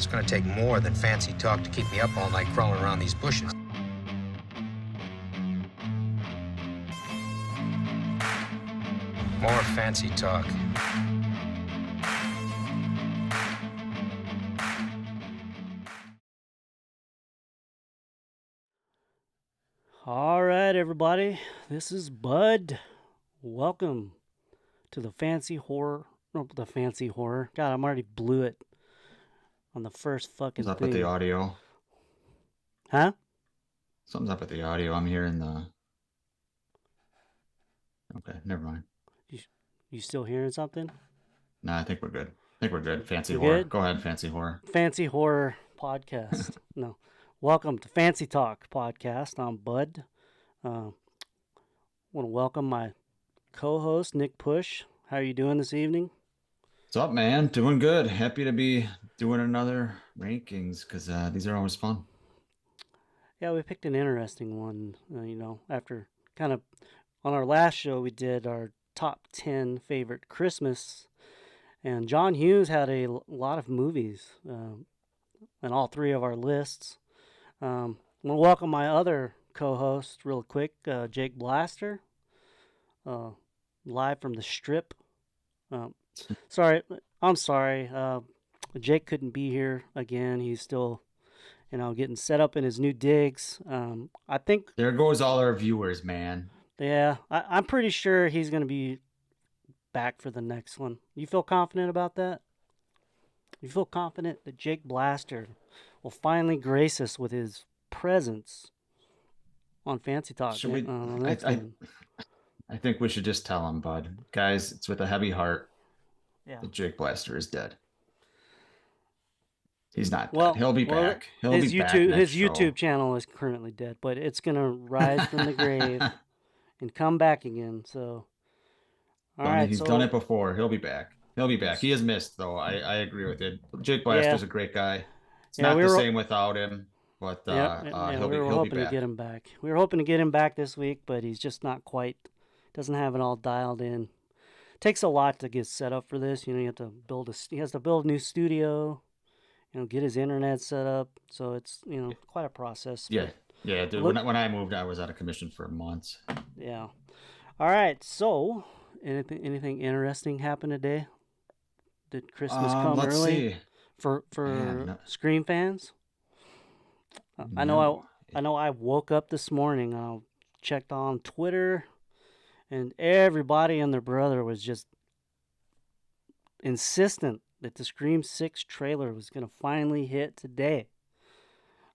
It's gonna take more than fancy talk to keep me up all night crawling around these bushes. More fancy talk. All right, everybody. This is Bud. Welcome to the fancy horror. No, the fancy horror. God, I'm already blew it on the first fucking What's up thing. with the audio? Huh? Something's up with the audio. I'm hearing the... Okay, never mind. You still hearing something? Nah, I think we're good. Fancy We're horror. good? Go ahead, fancy horror. Fancy horror podcast. No. Welcome to Fancy Talk podcast. I'm Bud. Want to welcome my co-host, Nick Pusch. How are you doing this evening? What's up, man? Doing good. Happy to be doing another rankings because these are always fun. Yeah, we picked an interesting one, after kind of on our last show, we did our top 10 favorite Christmas, and John Hughes had a lot of movies in all three of our lists. I'm going to welcome my other co-host real quick, Jake Blaster, live from the Strip. I'm sorry. Jake couldn't be here again. He's still getting set up in his new digs. I think there goes all our viewers, man. Yeah, I'm pretty sure he's going to be back for the next one. You feel confident about that? You feel confident that Jake Blaster will finally grace us with his presence on Fancy Talk? Should we? I think we should just tell him, Bud. Guys, it's with a heavy heart that Jake Blaster is dead. He's not dead. He'll be back. His YouTube channel is currently dead, but it's going to rise from the grave and come back again. So, he's done it before. He'll be back. He is missed, though. I agree with it. Jake Blaster's a great guy. It's not the same without him, but he'll be hoping back. To get him back. We were hoping to get him back this week, but he's just not quite. Doesn't have it all dialed in. Takes a lot to get set up for this. He has to build a new studio. Get his internet set up. So it's quite a process. Yeah, dude. When I moved, I was out of commission for months. Yeah. All right. So, anything interesting happened today? Did Christmas come early for Scream fans? I know I woke up this morning. I checked on Twitter, and everybody and their brother was just insistent that the Scream 6 trailer was going to finally hit today.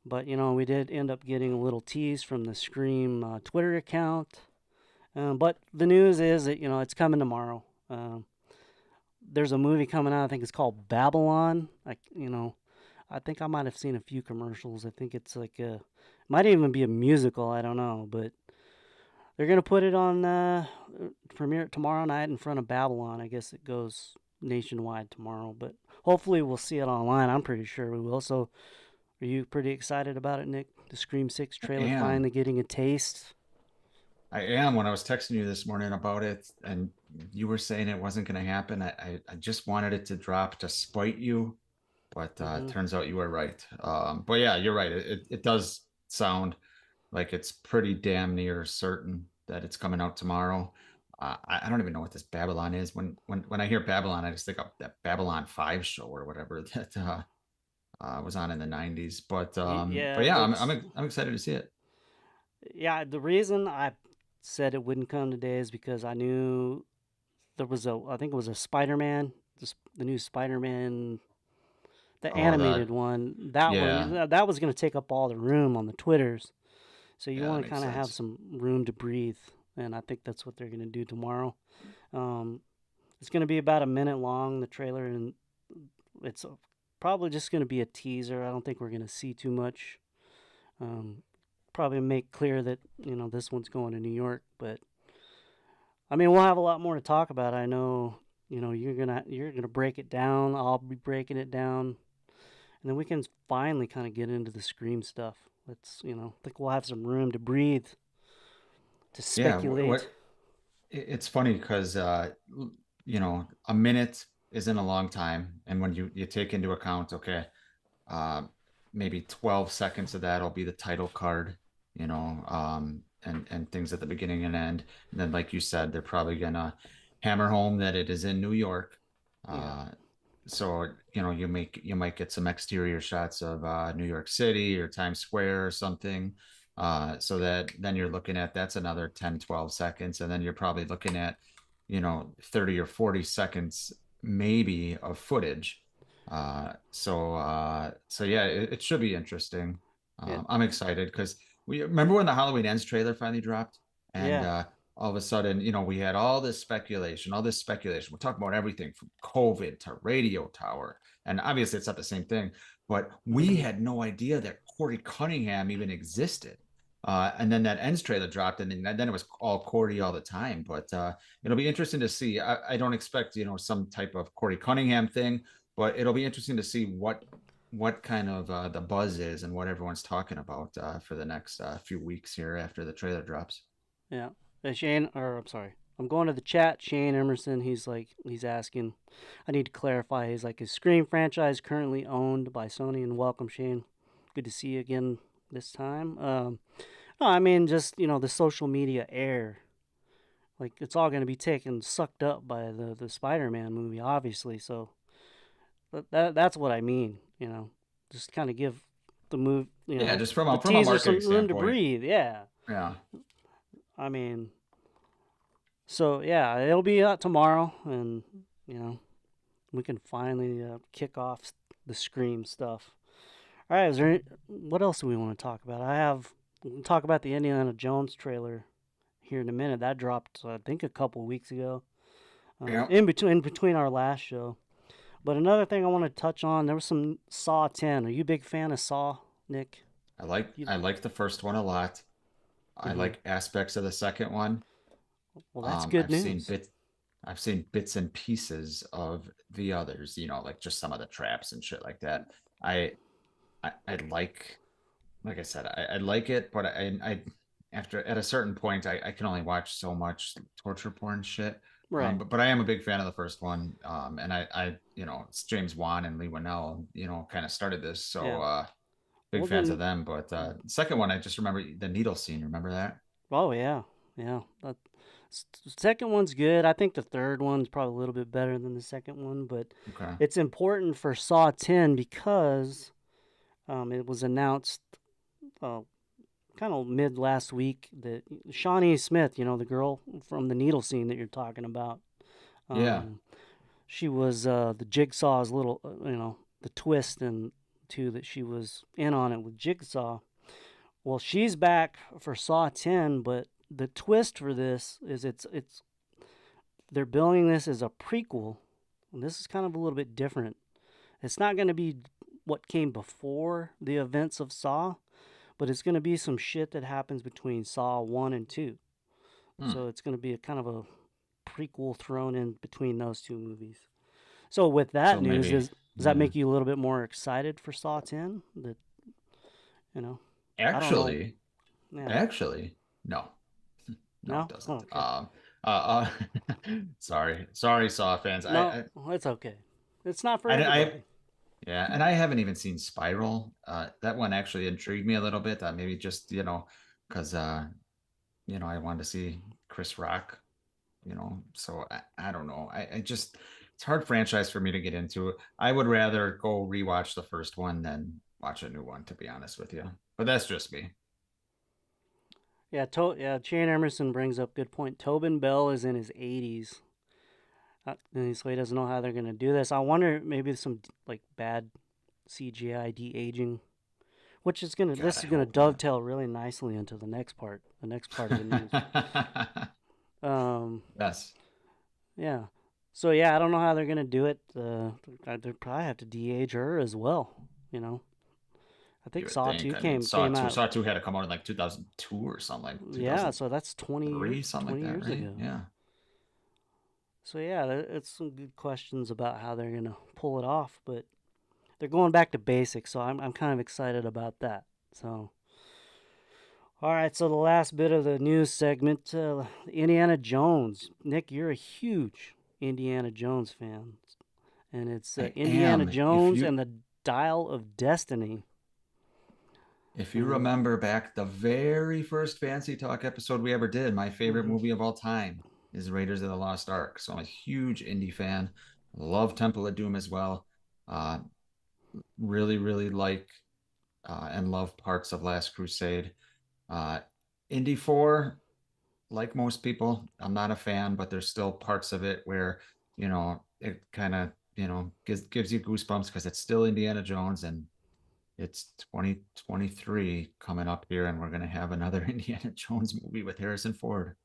But, we did end up getting a little tease from the Scream Twitter account. But the news is that, it's coming tomorrow. There's a movie coming out, I think it's called Babylon. I think I might have seen a few commercials. I think it's might even be a musical, I don't know. But they're going to put it on premiere tomorrow night in front of Babylon. I guess it goes nationwide tomorrow, but hopefully we'll see it online. I'm pretty sure we will. So are you pretty excited about it, Nick? The Scream 6 trailer finally getting a taste? I am. When I was texting you this morning about it and you were saying it wasn't going to happen, I just wanted it to drop to spite you, but it turns out you were right. But yeah, you're right. It does sound like it's pretty damn near certain that it's coming out tomorrow. I don't even know what this Babylon is. When I hear Babylon, I just think of that Babylon 5 show or whatever that was on in the 90s. But I'm excited to see it. Yeah, the reason I said it wouldn't come today is because I knew there was I think it was a Spider-Man, the new Spider-Man, the animated one. That was going to take up all the room on the Twitters. So you want to kind of have some room to breathe. And I think that's what they're going to do tomorrow. It's going to be about a minute long, the trailer, and it's probably just going to be a teaser. I don't think we're going to see too much. Probably make clear that, this one's going to New York. But, we'll have a lot more to talk about. I know, you're gonna break it down. I'll be breaking it down. And then we can finally kind of get into the Scream stuff. Let's, I think we'll have some room to breathe. To speculate. It's funny because a minute isn't a long time, and when you take into account, okay, uh, maybe 12 seconds of that will be the title card, and things at the beginning and end. And then, like you said, they're probably gonna hammer home that it is in New York. Yeah. Uh, so you might get some exterior shots of New York City or Times Square or something. So that then you're looking at that's another 10, 12 seconds, and then you're probably looking at 30 or 40 seconds maybe of footage. So yeah, it should be interesting. Yeah. I'm excited because we remember when the Halloween Ends trailer finally dropped, and Yeah. all of a sudden, we had all this speculation, all this speculation. We're talking about everything from COVID to radio tower, and obviously it's not the same thing, but we had no idea that Corey Cunningham even existed. And then that Ends trailer dropped, and then it was all Corey all the time. But it'll be interesting to see. I don't expect some type of Corey Cunningham thing, but it'll be interesting to see what kind of the buzz is and what everyone's talking about for the next few weeks here after the trailer drops. Yeah. Shane, or I'm sorry. I'm going to the chat. Shane Emerson, he's asking, I need to clarify. He's like, is Scream franchise currently owned by Sony? And welcome, Shane. Good to see you again this time. No, I mean, just, the social media air. Like, it's all going to be taken, sucked up by the Spider-Man movie, obviously. So that's what I mean, Just kind of give the move, Yeah, just from the a teaser some marketing room to standpoint. breathe. Yeah. Yeah. I mean, so yeah, it'll be out tomorrow, and we can finally kick off the Scream stuff. All right, what else do we want to talk about? We'll talk about the Indiana Jones trailer here in a minute. That dropped, I think, a couple weeks ago, Yeah. in between our last show. But another thing I want to touch on, there was some Saw 10. Are you a big fan of Saw, Nick? I like the first one a lot. I like aspects of the second one. Well, that's good news. I've seen bits and pieces of the others, like just some of the traps and shit like that. I like I said, I like it, but I after at a certain point, I can only watch so much torture porn shit. Right. But I am a big fan of the first one. And it's James Wan and Lee Winnell, kind of started this. So Yeah. big Well, fans then- of them. But second one, I just remember the needle scene. Remember that? Oh yeah, yeah. The second one's good. I think the third one's probably a little bit better than the second one, but Okay. it's important for Saw 10 because it was announced kind of mid last week that Shawnee Smith, the girl from the needle scene that you're talking about, Yeah. she was the Jigsaw's little, the twist and two that she was in on it with Jigsaw. Well, she's back for Saw 10, but the twist for this is it's they're billing this as a prequel, and this is kind of a little bit different. It's not going to be what came before the events of Saw, but it's going to be some shit that happens between Saw 1 and 2. So it's going to be a kind of a prequel thrown in between those two movies. So with that So news, maybe- does that make you a little bit more excited for Saw 10? That, Actually, yeah. actually, no. No? It doesn't. Okay. Sorry, Saw fans. No, it's okay. It's not for I, everybody. yeah, and I haven't even seen Spiral. That one actually intrigued me a little bit. Maybe just because I wanted to see Chris Rock. So I don't know. I just it's a hard franchise for me to get into. I would rather go rewatch the first one than watch a new one, to be honest with you. But that's just me. Yeah, Shane Emerson brings up a good point. Tobin Bell is in his 80s. And so he doesn't know how they're going to do this. I wonder maybe some like bad CGI de-aging, which is going to this is going to dovetail really nicely into the next part of the news. Yes. Yeah. So yeah, I don't know how they're going to do it. They probably have to de-age her as well, I think Saw 2 came out. Saw 2 had to come out in like 2002 or something. Yeah, so that's 20 years, something 20 like that, years right? ago. Yeah. So yeah, it's some good questions about how they're gonna pull it off, but they're going back to basics, so I'm kind of excited about that. So, all right, so the last bit of the news segment, Indiana Jones. Nick, you're a huge Indiana Jones fan, and it's Indiana Jones and the Dial of Destiny. If you remember back the very first Fancy Talk episode we ever did, my favorite movie of all time is Raiders of the Lost Ark. So I'm a huge indie fan. Love Temple of Doom as well. Uh, really, really like and love parts of Last Crusade. Uh, Indy 4, like most people, I'm not a fan, but there's still parts of it where, it kind of, gives you goosebumps because it's still Indiana Jones and it's 2023 coming up here, and we're going to have another Indiana Jones movie with Harrison Ford.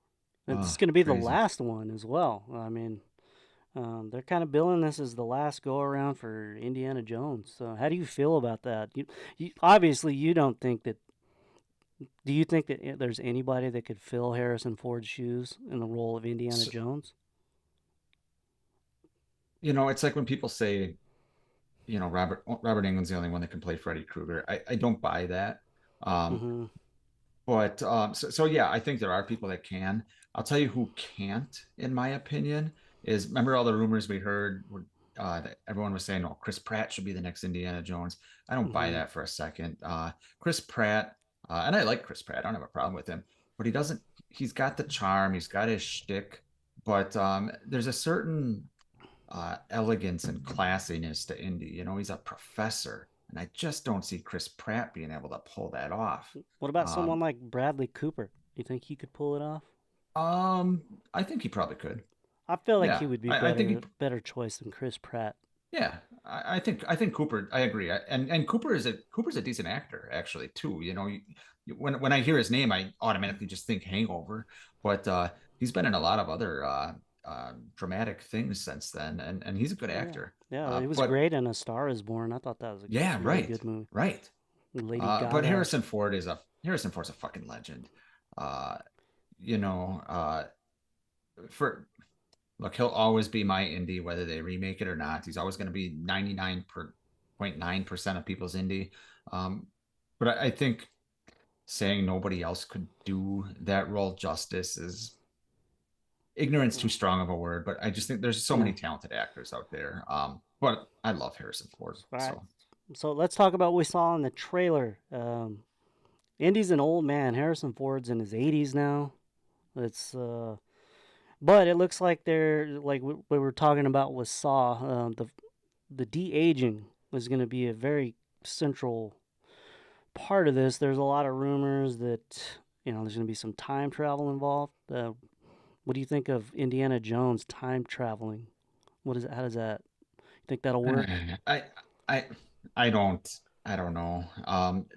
It's Oh, going to be the crazy. last one as well. I mean, they're kind of billing this as the last go around for Indiana Jones. So how do you feel about that? You obviously you don't think that. Do you think that there's anybody that could fill Harrison Ford's shoes in the role of Indiana So, Jones? it's like when people say, Robert Englund's the only one that can play Freddy Krueger. I don't buy that. Um, Mm-hmm. but so yeah, I think there are people that can. I'll tell you who can't, in my opinion, is remember all the rumors we heard that everyone was saying, oh, Chris Pratt should be the next Indiana Jones. I don't buy Mm-hmm. that for a second. Chris Pratt, and I like Chris Pratt. I don't have a problem with him, but he's got the charm, he's got his shtick, but there's a certain elegance and classiness to Indy. He's a professor, and I just don't see Chris Pratt being able to pull that off. What about Um, someone like Bradley Cooper? You think he could pull it off? um, I think he probably could. I feel like Yeah, he would be I think better choice than Chris Pratt. yeah, I think Cooper. I agree. And Cooper's a decent actor actually too. When I hear his name, I automatically just think Hangover, but he's been in a lot of other dramatic things since then, and he's a good Yeah, actor. yeah, he was But great in A Star Is Born. I thought that was a yeah, really right, good movie. right. Lady But Gaga. Harrison Ford's a fucking legend. Uh, you know, for Look, he'll always be my indie, whether they remake it or not. He's always going to be 99.9% of people's indie. Um, but I think saying nobody else could do that role justice is ignorance too strong of a word. But I just think there's so Yeah. many talented actors out there. But I love Harrison Ford. All right. So So let's talk about what we saw in the trailer. Indy's an old man. Harrison Ford's in his 80s now. It's but it looks like they're like we were talking about with Saw. The de aging is going to be a very central part of this. There's a lot of rumors that there's going to be some time travel involved. What do you think of Indiana Jones time traveling? What is it? How does that? You think that'll work? I I I don't know.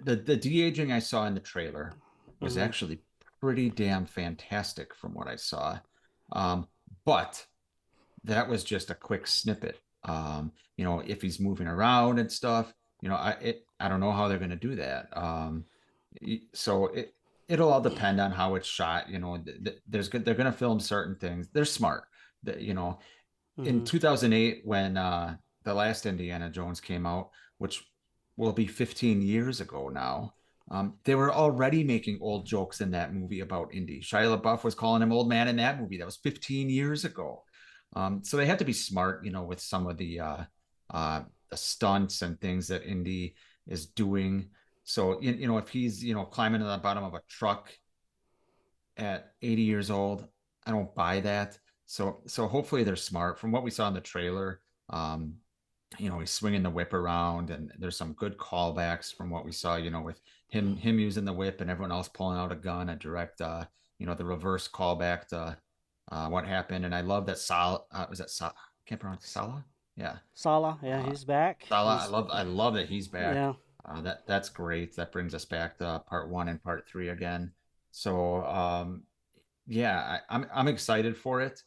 The de-aging I saw in the trailer was Mm-hmm. actually pretty damn fantastic from what I saw. Um, but that was just a quick snippet. If he's moving around and stuff, I don't know how they're going to do that. So it'll all depend on how it's shot. They're going to film certain things. They're smart. That in Mm-hmm. 2008 when the last Indiana Jones came out, which will be 15 years ago now. They were already making old jokes in that movie about Indy. Shia LaBeouf was calling him old man in that movie. That was 15 years ago. So they have to be smart, with some of the stunts and things that Indy is doing. So, if he's, climbing to the bottom of a truck at 80 years old, I don't buy that. So hopefully they're smart. From what we saw in the trailer, he's swinging the whip around, and there's some good callbacks from what we saw, with him using the whip and everyone else pulling out a gun, a direct, the reverse callback to what happened. And I love that was that Sal? Can't pronounce Sala. Yeah, Sala, yeah, uh, he's back. Sala. I He's love I love that he's back. yeah, That's great. That brings us back to part one and part three again. So yeah, I'm excited for it.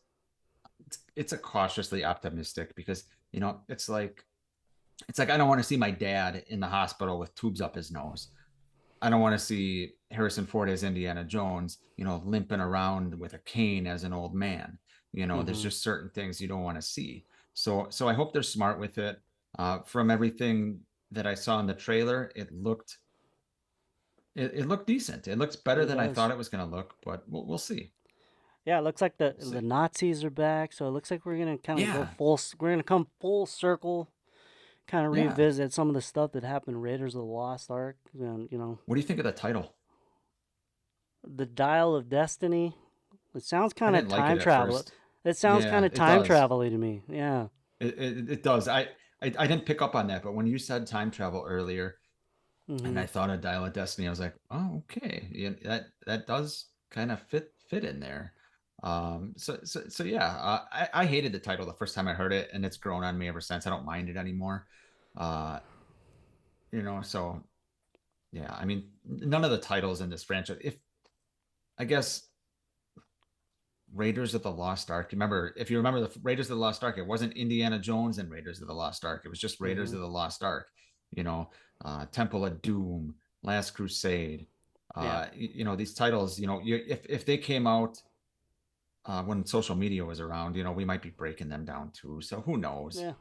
It's a cautiously optimistic because it's like I don't want to see my dad in the hospital with tubes up his nose. I don't want to see Harrison Ford as Indiana Jones, limping around with a cane as an old man. There's mm-hmm. just certain things you don't want to see. So I hope they're smart with it. From everything that I saw in the trailer, it looked decent. It looks better It than I does. thought it was going to look, but we'll see. Yeah, it looks like the We'll the see. Nazis are back. So it looks like we're gonna kind of go Yeah. full. We're gonna come full circle, kind of Yeah. revisit some of the stuff that happened in Raiders of the Lost Ark, and What do you think of the title? the Dial of Destiny. It sounds I kind of didn't like it time at travel. first. It sounds kind Yeah, of it time does. travel to me. Yeah. It does. I didn't pick up on that, but when you said time travel earlier, and Mm-hmm. I thought of Dial of Destiny, I was like, oh, okay, yeah, that does kind of fit in there. So yeah, I hated the title the first time I heard it, and it's grown on me ever since. I don't mind it anymore. Uh, so yeah, I mean, none of the titles in this franchise. If I guess Raiders of the Lost Ark. Remember, if you remember the Raiders of the Lost Ark, it wasn't Indiana Jones and Raiders of the Lost Ark. It was just Raiders Mm-hmm. of the Lost Ark. You know, Temple of Doom, Last Crusade. Yeah. These titles. If they came out when social media was around, we might be breaking them down too. So who knows? Yeah.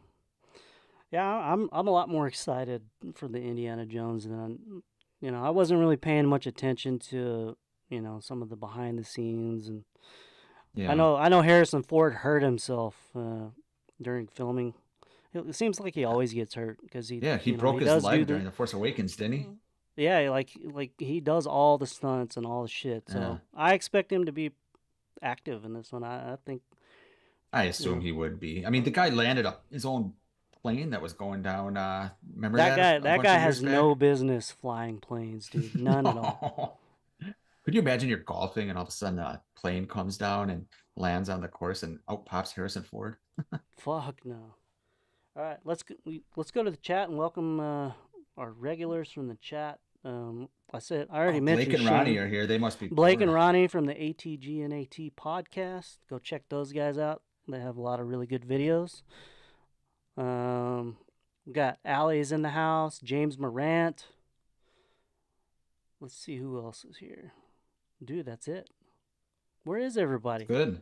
Yeah. I'm a lot more excited for the Indiana Jones than I wasn't really paying much attention to some of the behind the scenes, and Yeah, I know Harrison Ford hurt himself during filming. It seems like he always gets hurt because yeah. He he broke his does do leg the during the Force Awakens, didn't he? yeah, like he does all the stunts and all the shit. Yeah. So I expect him to be active in this one. I think I you assume know he would be. I mean, the guy landed up his own plane that was going down. Remember that a that bunch guy of years has back? no business flying planes, dude. None at all. Could you imagine you're golfing and all of a sudden a plane comes down and lands on the course and out pops Harrison Ford? Fuck no. All right, let's go to the chat and welcome our regulars from the chat. I already Oh, Blake mentioned and Ronnie Shane, are here. They must be Blake, and bored. Ronnie from the ATG and AT podcast. Go check those guys out. They have a lot of really good videos. We got Allie's in the house. James Morant. Let's see who else is here. Dude, that's it. Where is It's everybody? good.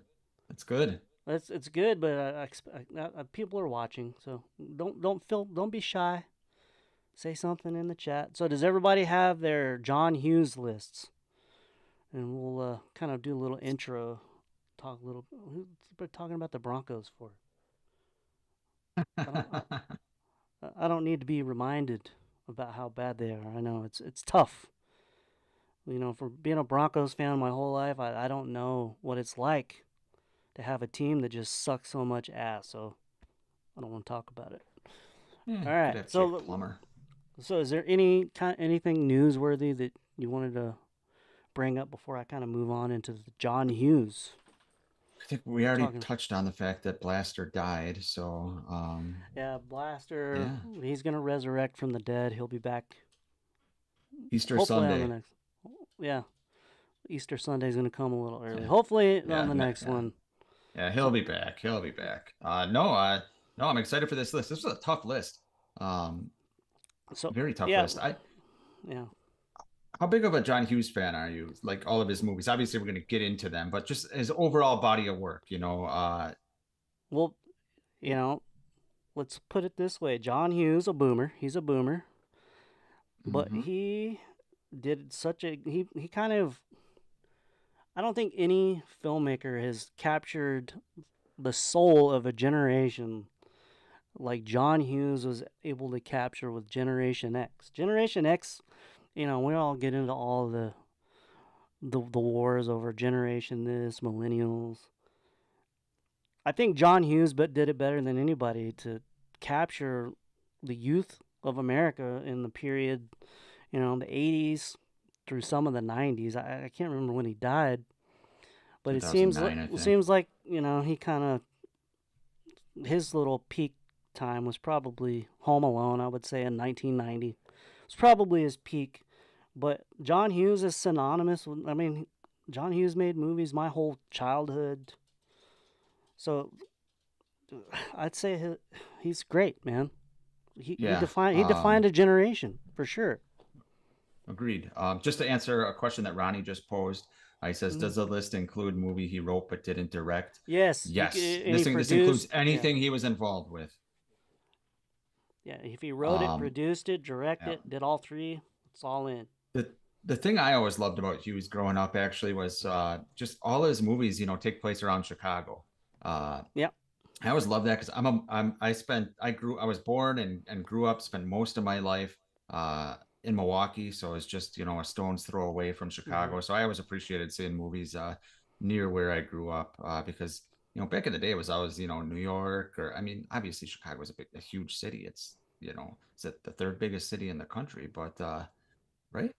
It's good. It's good, but people are watching, so don't be shy. Say something in the chat. So does everybody have their John Hughes lists? And we'll kind of do a little intro, talk a little. Who's talking about the Broncos for? I don't I don't need to be reminded about how bad they are. I know it's tough. For being a Broncos fan my whole life, I don't know what it's like to have a team that just sucks so much ass. So I don't want to talk about it. Yeah, All could right. have Jake So Plummer. is there anything newsworthy that you wanted to bring up before I kind of move on into the John Hughes? I think we already Talking. touched on the fact that Blaster died. So, Yeah, Blaster. yeah, He's gonna resurrect from the dead. He'll be back. Easter Hopefully on the Sunday. next. Yeah, Easter Sunday's gonna come a little early. Yeah, Hopefully yeah, on the next yeah. one. Yeah, he'll So be back. He'll be back. No, I'm excited for this list. This was a tough list. Um, so Very tough yeah, list. yeah. How big of a John Hughes fan are you? Like all of his movies. Obviously, we're going to get into them, but just his overall body of work. Well, you know, let's put it this way: John Hughes, a boomer. He's a boomer, but Mhm. he did such a he kind of. I don't think any filmmaker has captured the soul of a generation like John Hughes was able to capture with Generation X. Generation X, we all get into all the wars over generation this, millennials. I think John Hughes did it better than anybody to capture the youth of America in the period, the 80s through some of the 90s. I can't remember when he died, but $2009, I it think. seems like, he kind of his little peak time was probably Home Alone, I would say, in 1990. It's probably his peak. But John Hughes is synonymous with, I mean, John Hughes made movies my whole childhood. So I'd say he's great, man. Yeah. He defined a generation for sure. Agreed. Just to answer a question that Ronnie just posed, he says, Mhm. "Does the list include movie he wrote but didn't direct?" Yes, Yes. and he This includes produced. Yeah, anything he was involved with. yeah. If he wrote it, Um, produced it, directed yeah. it, did all three, it's all in. The thing I always loved about Hughes growing up actually was just all his movies, take place around Chicago. Uh, Yep. I always love that because I was born and grew up, spent most of my life in Milwaukee, so it's just a stone's throw away from Hmm. Chicago. So I always appreciated seeing movies near where I grew up because back in the day it was always New York, or I mean obviously Chicago is a huge city. It's the third biggest city in the country, but right?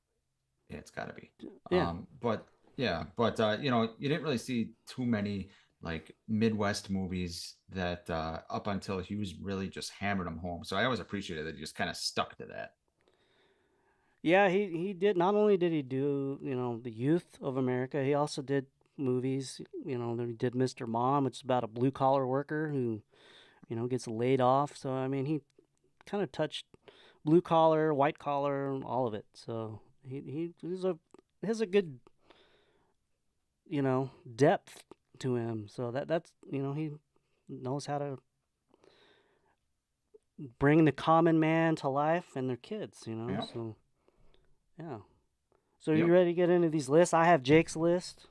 Yeah, it's got to be. Yeah. But yeah, but you didn't really see too many like Midwest movies that up until Hughes really just hammered them home. So I always appreciated that he just kind of stuck to that. Yeah, he did. Not only did he do, the youth of America, he also did movies. He did Mr. Mom, which is about a blue collar worker who, gets laid off. So I mean, he kind of touched blue collar, white collar, all of it. So he has a good, depth to him. So that's he knows how to bring the common man to life and their kids. Yep. So yeah. So are you Yep. ready to get into these lists? I have Jake's list.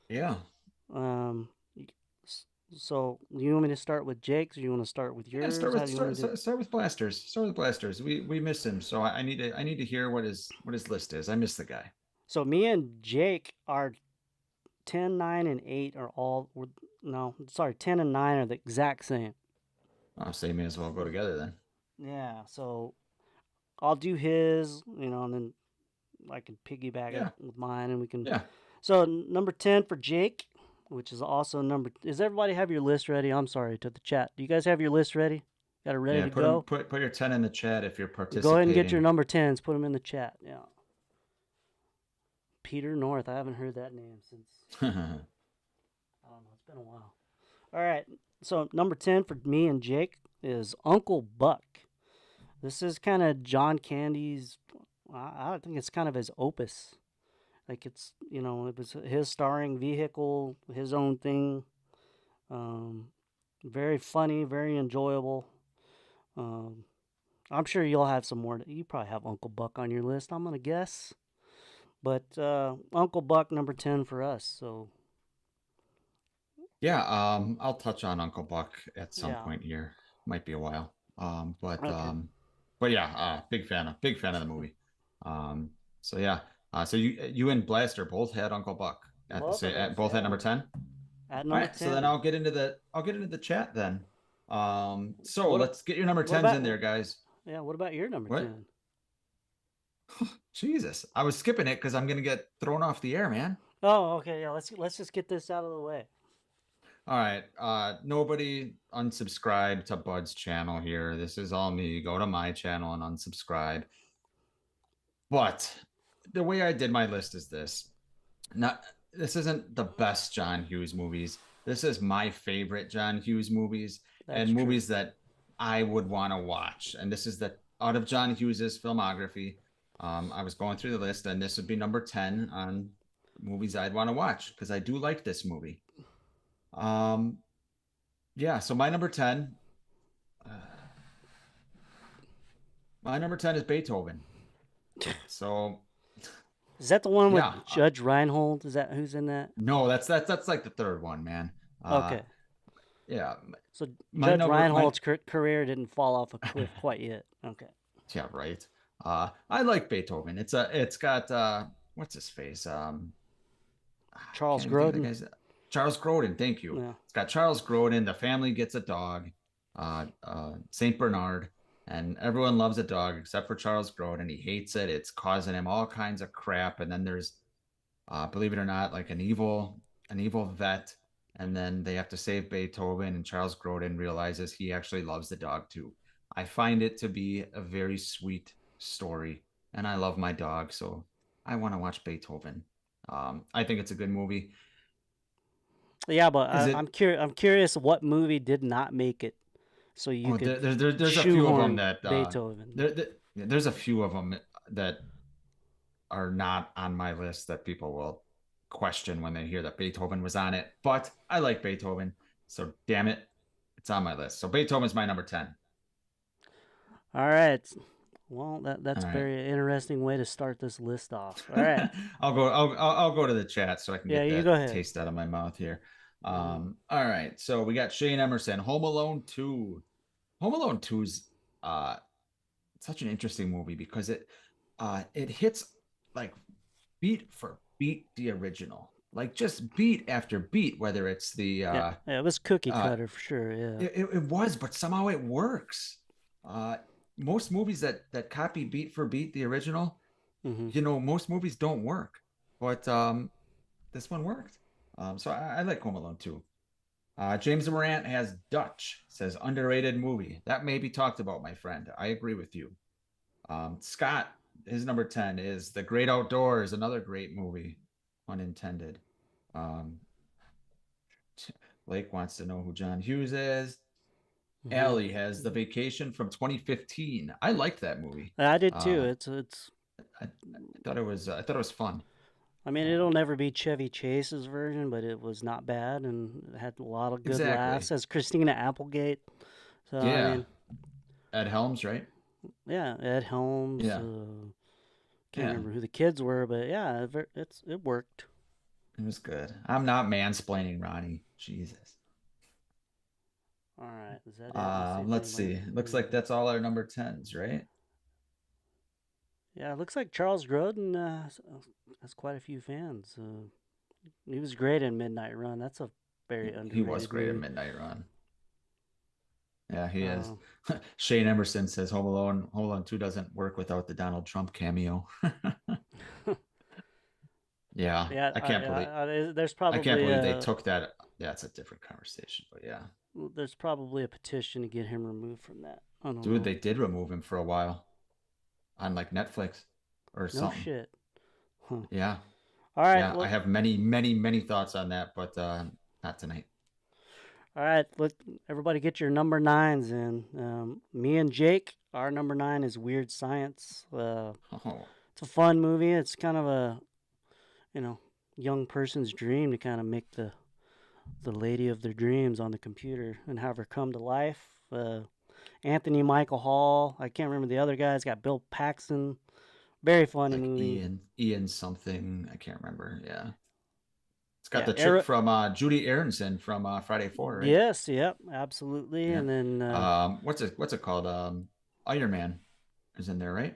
Yeah. Um, so you want me to start with Jake's, or you want to start with Yeah. yours? How do you want to do it? Start with blasters. Start with blasters. We miss him, so I need to hear what his list is. I miss the guy. So me and Jake are 10, 9, and 8 are all no, sorry, 10 and 9 are the exact same. I'll say may as well go together then. Yeah. So I'll do his, and then I can piggyback it Yeah. with mine, and we can. Yeah. So number 10 for Jake, which is also number. Does everybody have your list ready? I'm sorry to the chat. Do you guys have your list ready? Got it ready Yeah. to go? Put your 10 in the chat if you're Go ahead and get your participating. number 10s. Put them in the chat. Yeah. Peter North. I haven't heard that name since, I don't know. It's been a while. All right. So number 10 for me and Jake is Uncle Buck. This is kind of John Candy's. I think it's kind of his opus. Like it's it was his starring vehicle, his own thing. Um, Very funny, very enjoyable. Um, I'm sure you'll have some more. You probably have Uncle Buck on your list. I'm gonna guess, but Uncle Buck number 10 for us. So Yeah, I'll touch on Uncle Buck at some yeah, point here. Might be a while. okay. But yeah, big fan of the movie. Um, so yeah, so you and Blaster both had Uncle Buck at the Both same of us, both at yeah. number 10. At All number right, so then 10. I'll get into the chat then. So What let's get your number what 10s in about there, guys. yeah? What about your number What? 10? Jesus, I was skipping it because I'm gonna get thrown off the air, man. Oh, okay. Yeah, let's just get this out of the way. All right. Nobody unsubscribe to Bud's channel here. This is all me. Go to my channel and unsubscribe. But the way I did my list is this. Not this isn't the best John Hughes movies. This is my favorite John Hughes movies That's and true. movies that I would want to watch. And this is the out of John Hughes's filmography. I was going through the list, and this would be number 10 on movies I'd want to watch because I do like this movie. Um, yeah, so uh, my number 10 is Beethoven. So Is that the one with yeah, Judge Reinhold? Is that who's in that? no, that's like the third one, man. Uh, Okay. yeah, So my Judge number, my Reinhold's career didn't fall off a cliff quite yet. Okay. yeah, right. I like Beethoven. It's got what's his face? I Charles can't even think of the Grodin. guy's Charles Grodin. Thank you. Yeah. It's got Charles Grodin. The family gets a dog, Saint Bernard, and everyone loves a dog except for Charles Grodin. He hates it. It's causing him all kinds of crap. And then there's, believe it or not, like an evil vet. And then they have to save Beethoven, and Charles Grodin realizes he actually loves the dog too. I find it to be a very sweet story, and I love my dog, so I want to watch Beethoven. I think it's a good movie. Yeah, but Is I'm it? curious. I'm curious what movie did not make it, so you Oh, could there's a few of them shoehorn that Beethoven. there's a few of them that are not on my list that people will question when they hear that Beethoven was on it. But I like Beethoven, so damn it, it's on my list. So Beethoven's my number 10. All right. Well, All that's a right. very interesting way to start this list off. All right. I'll go to the chat so I can Yeah, get you go that ahead. taste out of my mouth here. All right. So we got Shane Emerson, Home Alone 2. Home Alone 2 is such an interesting movie because it hits like beat for beat the original. Like just beat after beat, whether it's the Yeah, yeah, it was cookie uh cutter for sure. Yeah. it was, but somehow it works. Uh Most movies that copy beat for beat the original, Hmm. most movies don't work. But this one worked. So I like Home Alone too. James Morant has Dutch, says underrated movie. That may be talked about, my friend. I agree with you. Scott, his number 10 is The Great Outdoors, another great movie, unintended. Um, Blake wants to know who John Hughes is. Hmm. Allie has The Vacation from 2015. I liked that movie. I did too. Uh, It's. I thought it was fun. I mean, Uh, it'll never be Chevy Chase's version, but it was not bad and it had a lot of good laughs exactly. as Christina Applegate. So I Yeah. mean, Ed Helms, right? yeah, Ed Helms. Yeah. Can't Yeah. remember who the kids were, but yeah, it worked. It was good. I'm not mansplaining, Ronnie. Jesus. All right, is that it? Let's see if Let's anybody. see. Looks like that's all our number 10s, right? Yeah, it looks like Charles Grodin has quite a few fans. He was great in Midnight Run. That's a very He was underrated great at movie. Midnight Run. Yeah, he is. Uh, Shane Emerson says Home Alone 2 doesn't work without the Donald Trump cameo. Yeah, yeah, there's I can't probably believe they a took that. Yeah, it's a different conversation, but yeah. petition to get him removed from that. I don't Dude, know. they did remove him for a while on like Netflix or No something. shit. Huh. Yeah. All right. Yeah, I Well, have many, many, many thoughts on that, but not tonight. all right. Let everybody get your number nines in. Me and Jake, our number nine is Weird Science. Oh, It's a fun movie. It's kind of a you know young person's dream to kind of make the lady of their dreams on the computer and have her come to life. Anthony Michael Hall. I can't remember the other guys. Got Bill Paxton. Very funny like movie. Ian something. I can't remember. Yeah. It's got Yeah, the chick from Judy Aronson from Friday 4, right? yes, yep, absolutely. Yeah. And then What's it called? Iron Man is in there, right?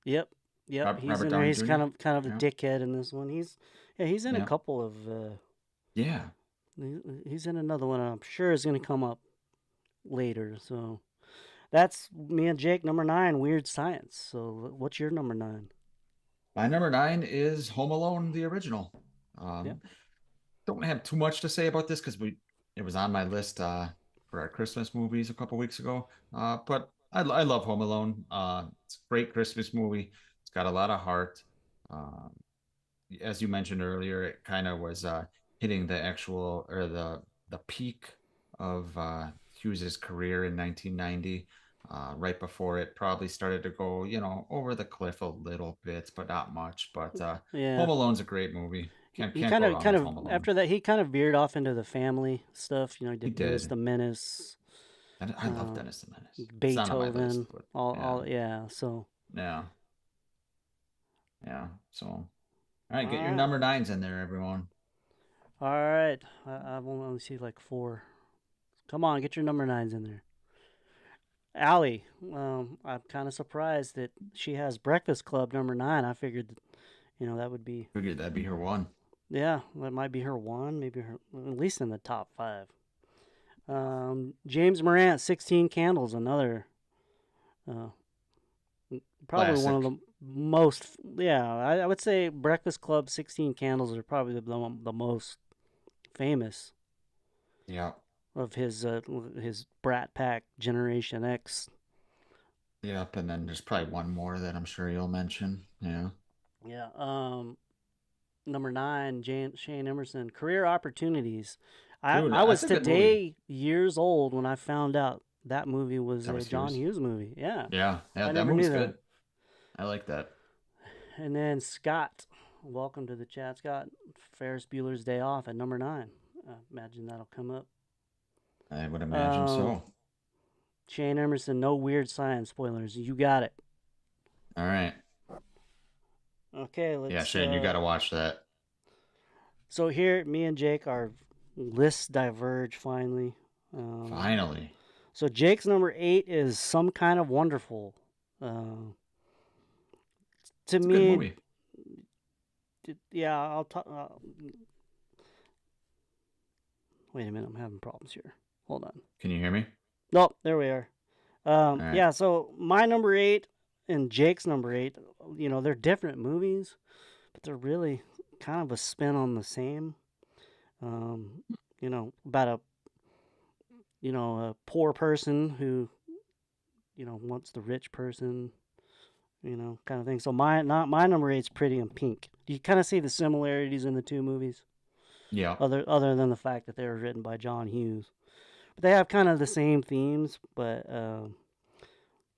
yep, yep, he's Robert in there. Downey He's Jr. kind of a Yeah. dickhead in this one. He's in a Yeah. couple of Yeah. he's in another one I'm sure is going to come up later. So that's me and Jake number 9, Weird Science. So what's your number 9? My number 9 is Home Alone, the original. Yep. Um, don't have too much to say about this because it was on my list for our Christmas movies a couple weeks ago. But I love Home Alone. It's a great Christmas movie. It's got a lot of heart. Um, as you mentioned earlier, it kind of was hitting the actual or the peak of Hughes's career in 1990. Right before it probably started to go, over the cliff a little bit, but not much. But Yeah. Home Alone's a great movie. He Can't kind go of wrong with Home Alone. after that he kind of veered off into the family stuff. He He did Dennis did. the Menace, I love um, Dennis the Menace. It's not on my list, Beethoven, but yeah, all yeah. So yeah, yeah. So, all all right, get your right, number nines in there, everyone. all right. I've only see like 4. Come on, get your number 9s in there. Allie, I'm kind of surprised that she has Breakfast Club number 9. I figured, that would be, Figured that'd be her one. yeah, that might be her one, maybe her at least in the top 5. James Morant, 16 Candles, another, uh, probably one of Classic. the most, yeah, I would say Breakfast Club, 16 Candles are probably the most famous Yeah. of his Brat Pack Generation X. Yep. And then there's probably one more that I'm sure you'll mention. Yeah. Yeah. Number 9, Shane Emerson, Career Opportunities. Dude, I that's was a good movie. today years old when I found out that movie was That a was John Hughes. Hughes movie. Yeah, Yeah. Yeah. I That never movie's knew that. good. I like that. And then Scott, welcome to the chat, Scott. Ferris Bueller's Day Off at number 9. Imagine that'll come up. I would imagine Um, so. Shane Emerson, no Weird Science spoilers. You got it. All right. Okay, Yeah, let's. Shane, you got to watch that. So here, me and Jake are lists diverge finally. Finally. So Jake's number 8 is Some Kind of Wonderful. To It's a good me, movie. yeah, I'll talk. Wait a minute, I'm having problems here. Hold on. Can you hear me? Nope, there we are. All right. Yeah, so my number 8 and Jake's number 8, they're different movies, but they're really kind of a spin on the same. About a poor person who, wants the rich person, kind of thing. So my number 8's Pretty in Pink. Do you kind of see the similarities in the two movies? Yeah. Other than the fact that they were written by John Hughes, but they have kind of the same themes. But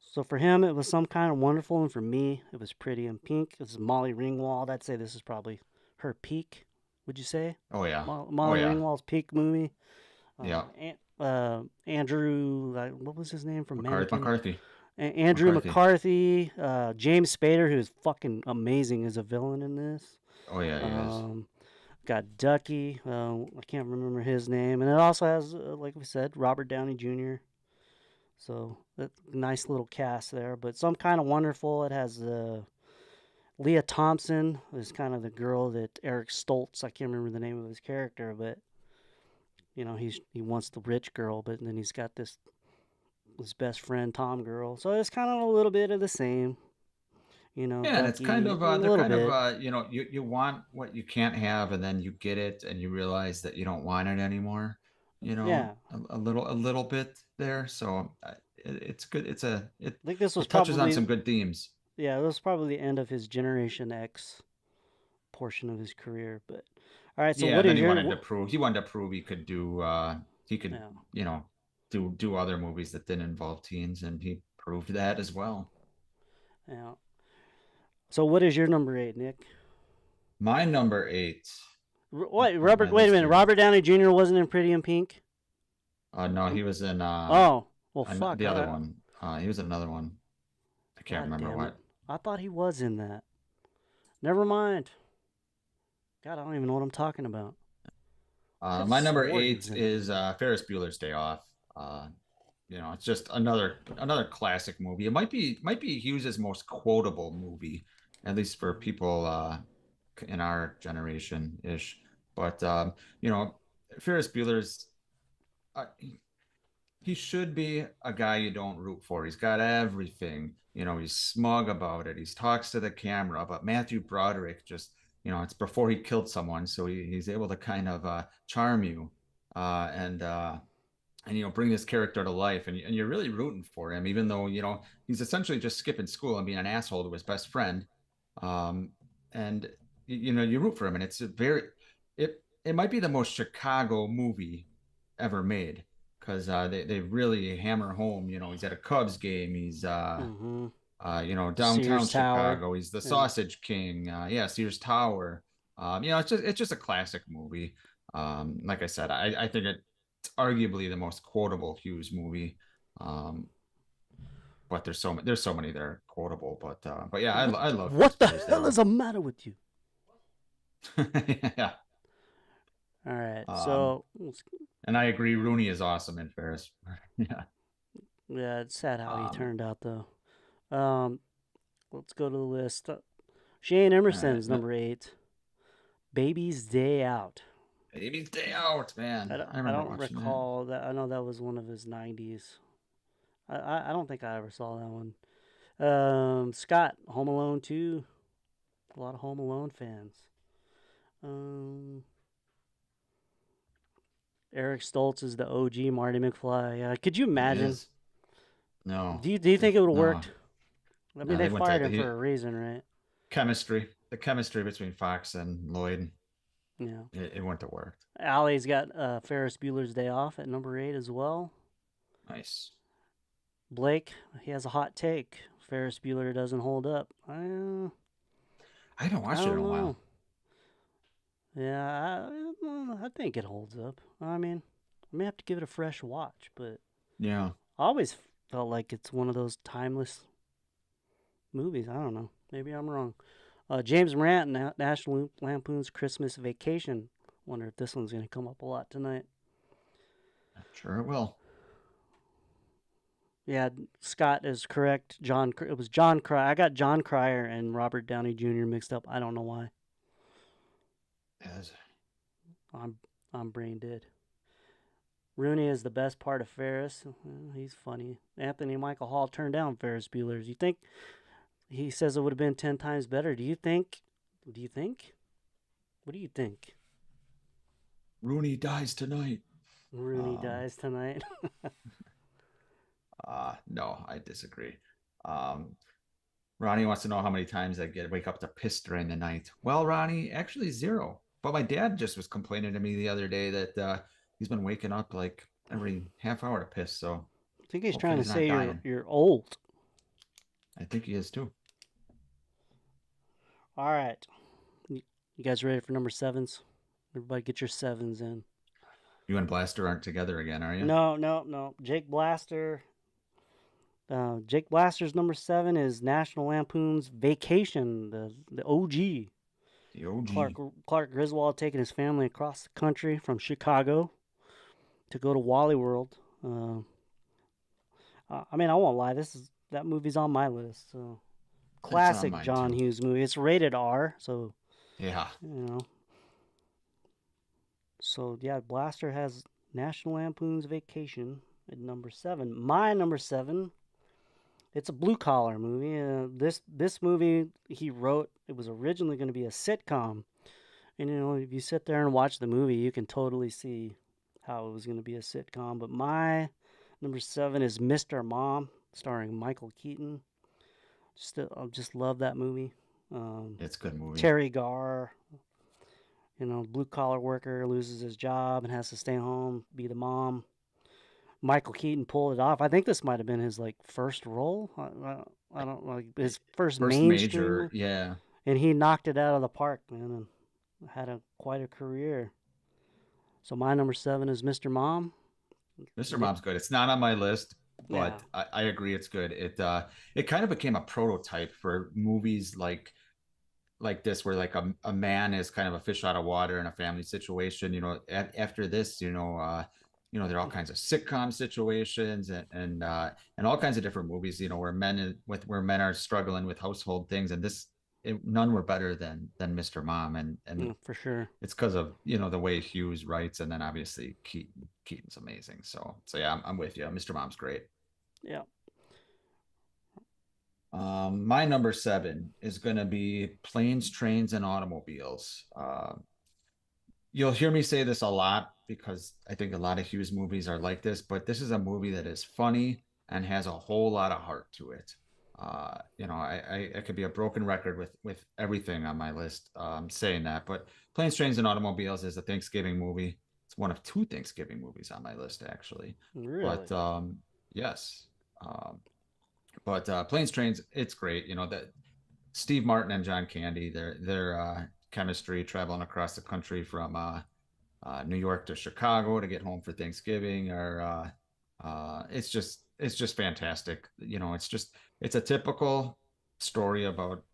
so for him, it was Some Kind of Wonderful, and for me, it was Pretty in Pink. This is Molly Ringwald. I'd say this is probably her peak. Would you say? Oh yeah. Molly Ringwald's peak movie. Yeah. Andrew, what was his name from Mannequin? McCarthy. Andrew McCarthy. James Spader, who's fucking amazing as a villain in this. Oh yeah, he is. Got Ducky. I can't remember his name, and it also has, like we said, Robert Downey Jr. So nice little cast there. But Some Kind of Wonderful. It has Leah Thompson is kind of the girl that Eric Stoltz. I can't remember the name of his character, but he wants the rich girl, but then he's got his best friend Tom girl. So it's kind of a little bit of the same. Yeah, Ducky, it's kind of they're kind of you want what you can't have, and then you get it, and you realize that you don't want it anymore. Yeah. A little bit there. So it's good. I think this was touches probably on some good themes. Yeah, it was probably the end of his Generation X portion of his career. But all right, so yeah, what then is he your? wanted to prove he could do do other movies that didn't involve teens, and he proved that as well. Yeah. So what is your number 8, Nick? My number 8. Wait a minute. Robert Downey Jr. wasn't in Pretty in Pink? No, he was in oh, well, fuck. The other one. He was in another one. I can't remember what. I thought he was in that. Never mind. God, I don't even know what I'm talking about. My number 8 is Ferris Bueller's Day Off. It's just another classic movie. It might be Hughes's most quotable movie, at least for people in our generation ish. But Ferris Bueller's he should be a guy you don't root for. He's got everything. He's smug about it. He talks to the camera. But Matthew Broderick just, it's before he killed someone, so he's able to kind of charm you and bring this character to life, and you're really rooting for him, even though he's essentially just skipping school and being an asshole to his best friend, and you root for him, and it might be the most Chicago movie ever made, because they really hammer home. He's at a Cubs game. He's downtown Sears Chicago. Tower. He's the Sausage King. Sears Tower. It's just a classic movie. Like I said, I think it's arguably the most quotable Hughes movie. But there's so many that are quotable. But yeah, I love. What the hell is the matter with you? Yeah. All right, so. And I agree, Rooney is awesome in Ferris. Yeah. Yeah, it's sad how he turned out, though. Let's go to the list. Shane Emerson's number 8. Baby's Day Out. Baby's Day Out, man. I don't recall that. I know that was one of his 90s. I don't think I ever saw that one. Scott, Home Alone 2. A lot of Home Alone fans. Eric Stoltz is the OG Marty McFly. Could you imagine? No. Do you think it would have worked? I mean, they fired him for a reason, right? The chemistry between Fox and Lloyd. Yeah. It wouldn't have worked. Allie's got Ferris Bueller's Day Off at number 8 as well. Nice. Blake, he has a hot take. Ferris Bueller doesn't hold up. I haven't watched it in a while. Yeah, I think it holds up. I mean, I may have to give it a fresh watch, but yeah, I always felt like it's one of those timeless movies. I don't know. Maybe I'm wrong. James Morant, National Lampoon's Christmas Vacation. Wonder if this one's going to come up a lot tonight. I'm sure it will. Yeah, Scott is correct. It was John Cryer. I got John Cryer and Robert Downey Jr. mixed up. I don't know why. Yes. I'm I'm brain dead. Rooney is the best part of Ferris. He's funny. Anthony Michael Hall turned down Ferris Bueller's. You think he says it would have been 10 times better? Do you think? Do you think? What do you think? Rooney dies tonight. Rooney dies tonight. No, I disagree. Ronnie wants to know how many times I wake up to piss during the night. Well, Ronnie, actually 0. But my dad just was complaining to me the other day that he's been waking up like every half hour to piss. So I think he's hopefully trying to he's not say dying. you're old. I think he is too. All right. You guys ready for number 7s? Everybody get your 7s in. You and Blaster aren't together again, are you? No. Jake Blaster's number 7 is National Lampoon's Vacation, the OG. The OG. Clark Griswold taking his family across the country from Chicago to go to Wally World. I mean, I won't lie. That movie's on my list. So classic John Hughes movie. It's rated R, so yeah. So yeah, Blaster has National Lampoon's Vacation at number 7. My number 7. It's a blue collar movie. This movie he wrote. It was originally going to be a sitcom, and if you sit there and watch the movie, you can totally see how it was going to be a sitcom. But my number 7 is Mr. Mom, starring Michael Keaton. I just love that movie. It's a good movie. Terry Garr, blue collar worker, loses his job and has to stay home, be the mom. Michael Keaton pulled it off. I think this might have been his first role. I don't like his first major, yeah. And he knocked it out of the park, man, and had quite a career. So my number 7 is Mr. Mom. Mr. Mom's good. It's not on my list, but yeah. I agree it's good. It kind of became a prototype for movies like this, where a man is kind of a fish out of water in a family situation. After this, there are all kinds of sitcom situations and all kinds of different movies, where men are struggling with household things, and none were better than Mr. Mom, and for sure it's because of the way Hughes writes, and then obviously Keaton's amazing. So yeah, I'm with you. Mr. Mom's great. Yeah. My number 7 is going to be Planes, Trains, and Automobiles. You'll hear me say this a lot because I think a lot of Hughes movies are like this, but this is a movie that is funny and has a whole lot of heart to it. I could be a broken record with everything on my list saying that, but Planes, Trains, and Automobiles is a Thanksgiving movie. It's one of 2 Thanksgiving movies on my list, actually. Really? But yes. But Planes, Trains, it's great. That Steve Martin and John Candy, their chemistry traveling across the country from New York to Chicago to get home for Thanksgiving, or it's just fantastic. It's a typical story about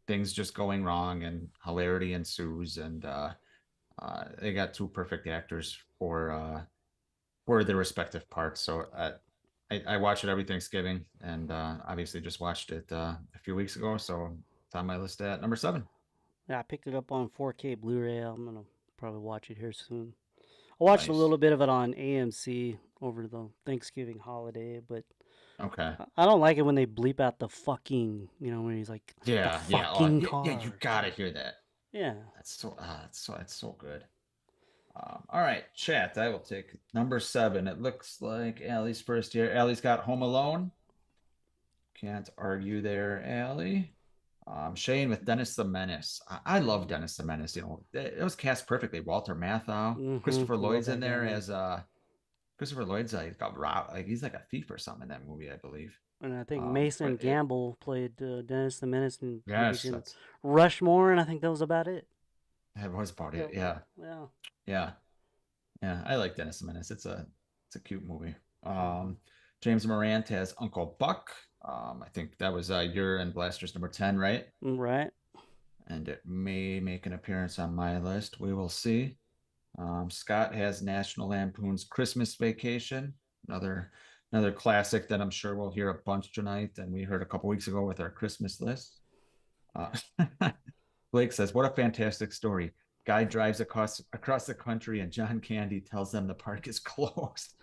things just going wrong and hilarity ensues, and they got 2 perfect actors for their respective parts. So I watch it every Thanksgiving, and obviously just watched it a few weeks ago, so it's on my list at number 7. Yeah, I picked it up on 4K Blu-ray. I'm gonna probably watch it here soon. I watched Nice. a little bit of it on AMC over the Thanksgiving holiday, but okay, I don't like it when they bleep out the fucking, when he's like, yeah, the fucking car. Yeah, you gotta hear that. Yeah, that's so good. All right, chat. I will take number 7. It looks like Allie's first here. Allie's got Home Alone. Can't argue there, Allie. Shane with Dennis the Menace. I love Dennis the Menace. It was cast perfectly. Walter Matthau, Christopher Lloyd's in there as Christopher Lloyd's like he's like a thief or something in that movie, I believe. And I think Mason Gamble played Dennis the Menace in yes, Rushmore, and I think that was about it. That was about it. Yeah. I like Dennis the Menace. It's a cute movie. James Morant has Uncle Buck. I think that was your and Blaster's number 10, right? Right. And it may make an appearance on my list. We will see. Scott has National Lampoon's Christmas Vacation, another another classic that I'm sure we'll hear a bunch tonight, and we heard a couple weeks ago with our Christmas list. Uh, Blake says, "What a fantastic story! Guy drives across the country, and John Candy tells them the park is closed.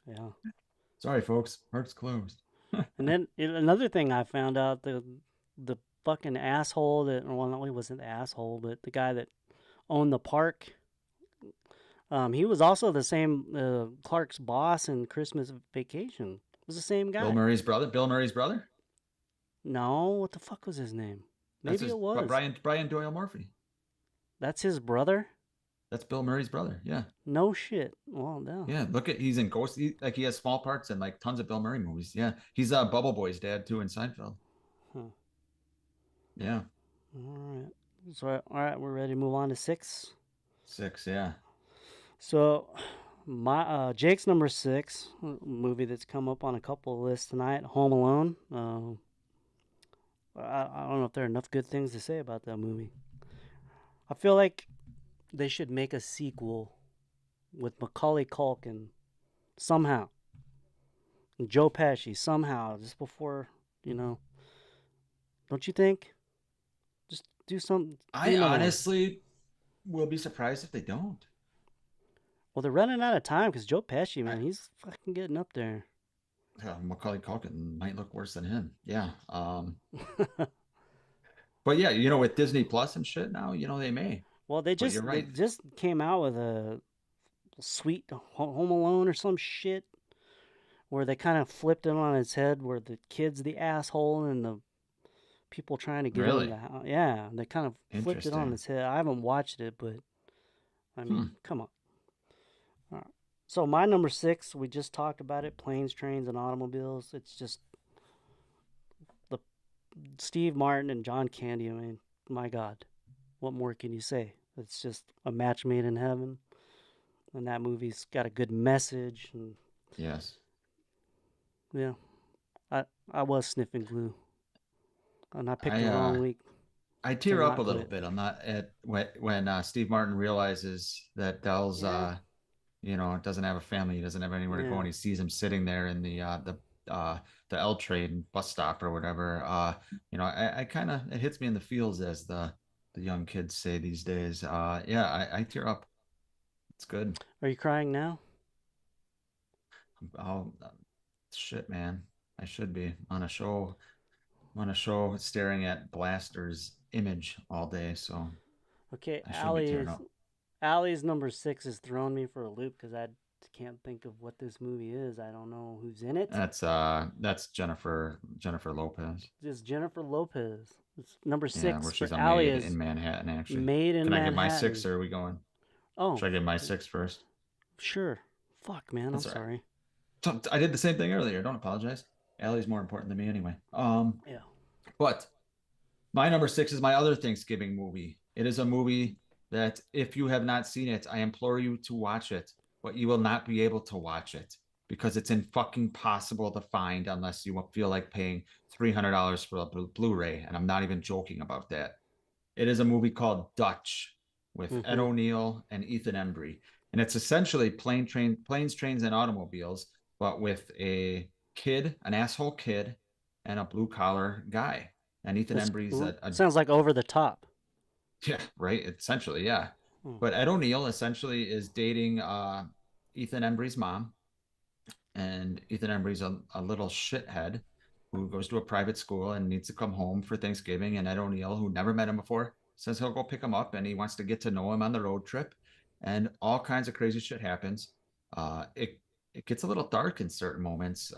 Yeah. Sorry, folks, park's closed." And then another thing I found out, the fucking asshole that, well, no, he wasn't the asshole, but the guy that owned the park, he was also the same Clark's boss in Christmas Vacation. It was the same Bill guy. Murray's brother. Bill Murray's brother. No, what the fuck was his name? That's Maybe his it was. Brian Doyle Murphy. That's his brother? That's Bill Murray's brother. Yeah. No shit. Well, no. Yeah, look at he's in Ghost. Like he has small parts in like tons of Bill Murray movies. Yeah, he's Bubble Boy's dad too in Seinfeld. Huh. Yeah, All right. So, all right, we're ready to move on to 6. 6. Yeah, So, my Jake's number 6 movie that's come up on a couple of lists tonight, Home Alone. I don't know if there are enough good things to say about that movie. I feel like they should make a sequel with Macaulay Culkin somehow, and Joe Pesci somehow, just before, you know. Don't you think? Just do some. Do I another one. honestly will be surprised if they don't. Well, they're running out of time because Joe Pesci, man, he's fucking getting up there. Macaulay Culkin might look worse than him. Yeah. But yeah, you know, with Disney Plus and shit now, you know, they may. Well, But you're they right. just came out with a Sweet Home Alone or some shit where they kind of flipped it on its head, where the kid's the asshole and the people trying to get into Really the house. Yeah, they kind of flipped it on interesting. its head. I haven't watched it, but I Hmm. mean, come on. All right. So my number 6, we just talked about it: planes, trains, and automobiles. It's just the Steve Martin and John Candy. I mean, my God, what more can you say? It's just a match made in heaven, and that movie's got a good message. And Yes. yeah, I was sniffing glue, and I picked I the wrong week I to tear up a not little quit. bit. I'm not at when Steve Martin realizes that Dell's Yeah, you know, doesn't have a family, he doesn't have anywhere to go, yeah. and he sees him sitting there in the L train bus stop or whatever. You know, I kind of it hits me in the feels as the young kids say these days. Yeah, I tear up. It's good. Are you crying now? Oh shit, man. I should be on a show staring at Blaster's image all day, so Okay, I should be tearing up. Allie's number 6 is throwing me for a loop because I can't think of what this movie is. I don't know who's in it. That's Jennifer Lopez. It's Jennifer Lopez. It's number Yeah, where 6 for she's a Allie maid is in Manhattan, actually. Made in Can I get my six, Manhattan. or are we going? Oh, Should I get my six first? sure. Fuck, man. I'm That's all right. sorry. I did the same thing earlier. Don't apologize. Allie's more important than me anyway. Yeah. But my number 6 is my other Thanksgiving movie. It is a movie that if you have not seen it, I implore you to watch it, but you will not be able to watch it because it's in fucking possible to find unless you feel like paying $300 for a Blu-ray. And I'm not even joking about that. It is a movie called Dutch with Ed Mm-hmm. O'Neill and Ethan Embry. And it's essentially planes, trains, and automobiles, but with a kid, an asshole kid, and a blue collar guy. And Ethan This Embry's sounds like over the top. yeah, right. Essentially, yeah. Oh. But Ed O'Neill essentially is dating Ethan Embry's mom, and Ethan Embry's a little shithead who goes to a private school and needs to come home for Thanksgiving. And Ed O'Neill, who never met him before, says he'll go pick him up and he wants to get to know him on the road trip. And all kinds of crazy shit happens. It gets a little dark in certain moments.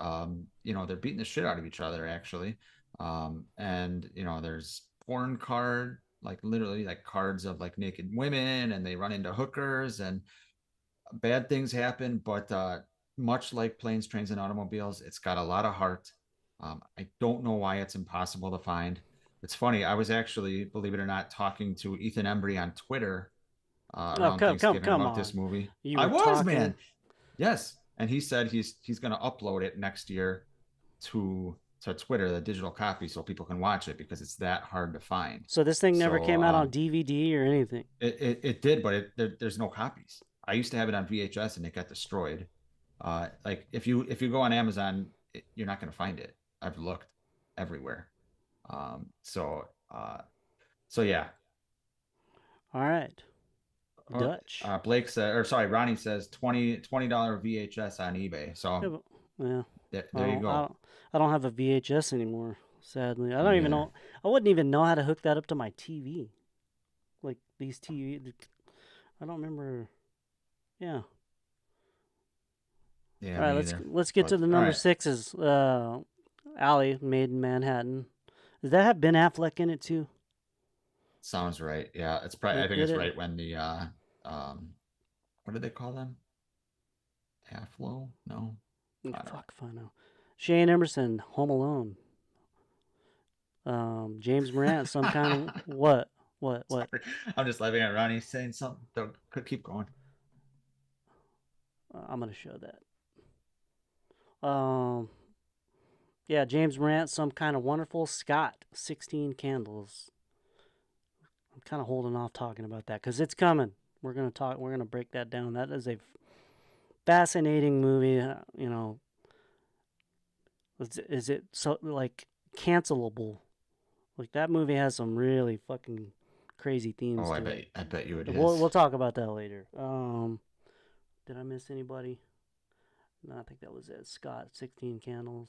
You know, they're beating the shit out of each other actually. And you know, there's porn card, like literally like cards of like naked women, and they run into hookers and bad things happen, but much like planes, trains, and automobiles, it's got a lot of heart. I don't know why it's impossible to find. It's funny. I was actually, believe it or not, talking to Ethan Embry on Twitter Oh, around Thanksgiving come about this on. movie. You I were was, talking. man. Yes, and he said he's going to upload it next year to to Twitter the digital copy so people can watch it because it's that hard to find. So this thing never So came out on DVD or anything. it did, but there's no copies. I used to have it on VHS and it got destroyed. Like if you go on Amazon, you're not going to find it. I've looked everywhere. Um, so so yeah. All right. Uh, Dutch. Blake said, or sorry, Ronnie says $20 VHS on eBay. Yeah, So yeah. there you go. I don't have a VHS anymore. Sadly, I Me don't even neither. know. I wouldn't even know how to hook that up to my TV. Like these TV. I don't remember. Yeah. Yeah, All right. me Let's either. let's get to But the all number right, sixes. Alley, Made in Manhattan. Does that have Ben Affleck in it too? sounds right. Yeah, it's probably. I think Did it's it? right when the um, what do they call them? Afflo? No, I don't know. Fuck if I know. Shane Emerson, Home Alone. James Morant, some kind of what? What? Sorry, I'm just laughing at Ronnie saying something. Don't could keep going. I'm gonna show that. Yeah, James Morant, some kind of wonderful. Scott, 16 Candles. I'm kind of holding off talking about that because it's coming. We're gonna talk. We're gonna break that down. That is a fascinating movie. Is it so like cancelable? Like that movie has some really fucking crazy themes Oh, to it. I bet you it We'll is. talk about that later. Did I miss anybody? No, I think that was it. Scott, 16 Candles.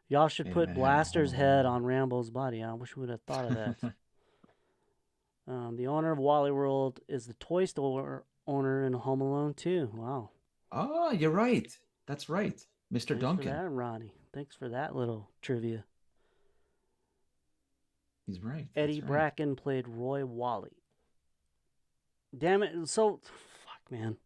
Y'all should Made in put Manhattan, Home Blaster's head Alone. on Rambo's body. I wish we would have thought of that. The owner of Wally World is the toy store owner in Home Alone too. Wow. Oh, you're right. That's right, Mr. Thanks for Duncan. that, Ronnie. Thanks for that little trivia. He's right. Eddie That's right. Bracken played Roy Wally. Damn it. So, fuck, man.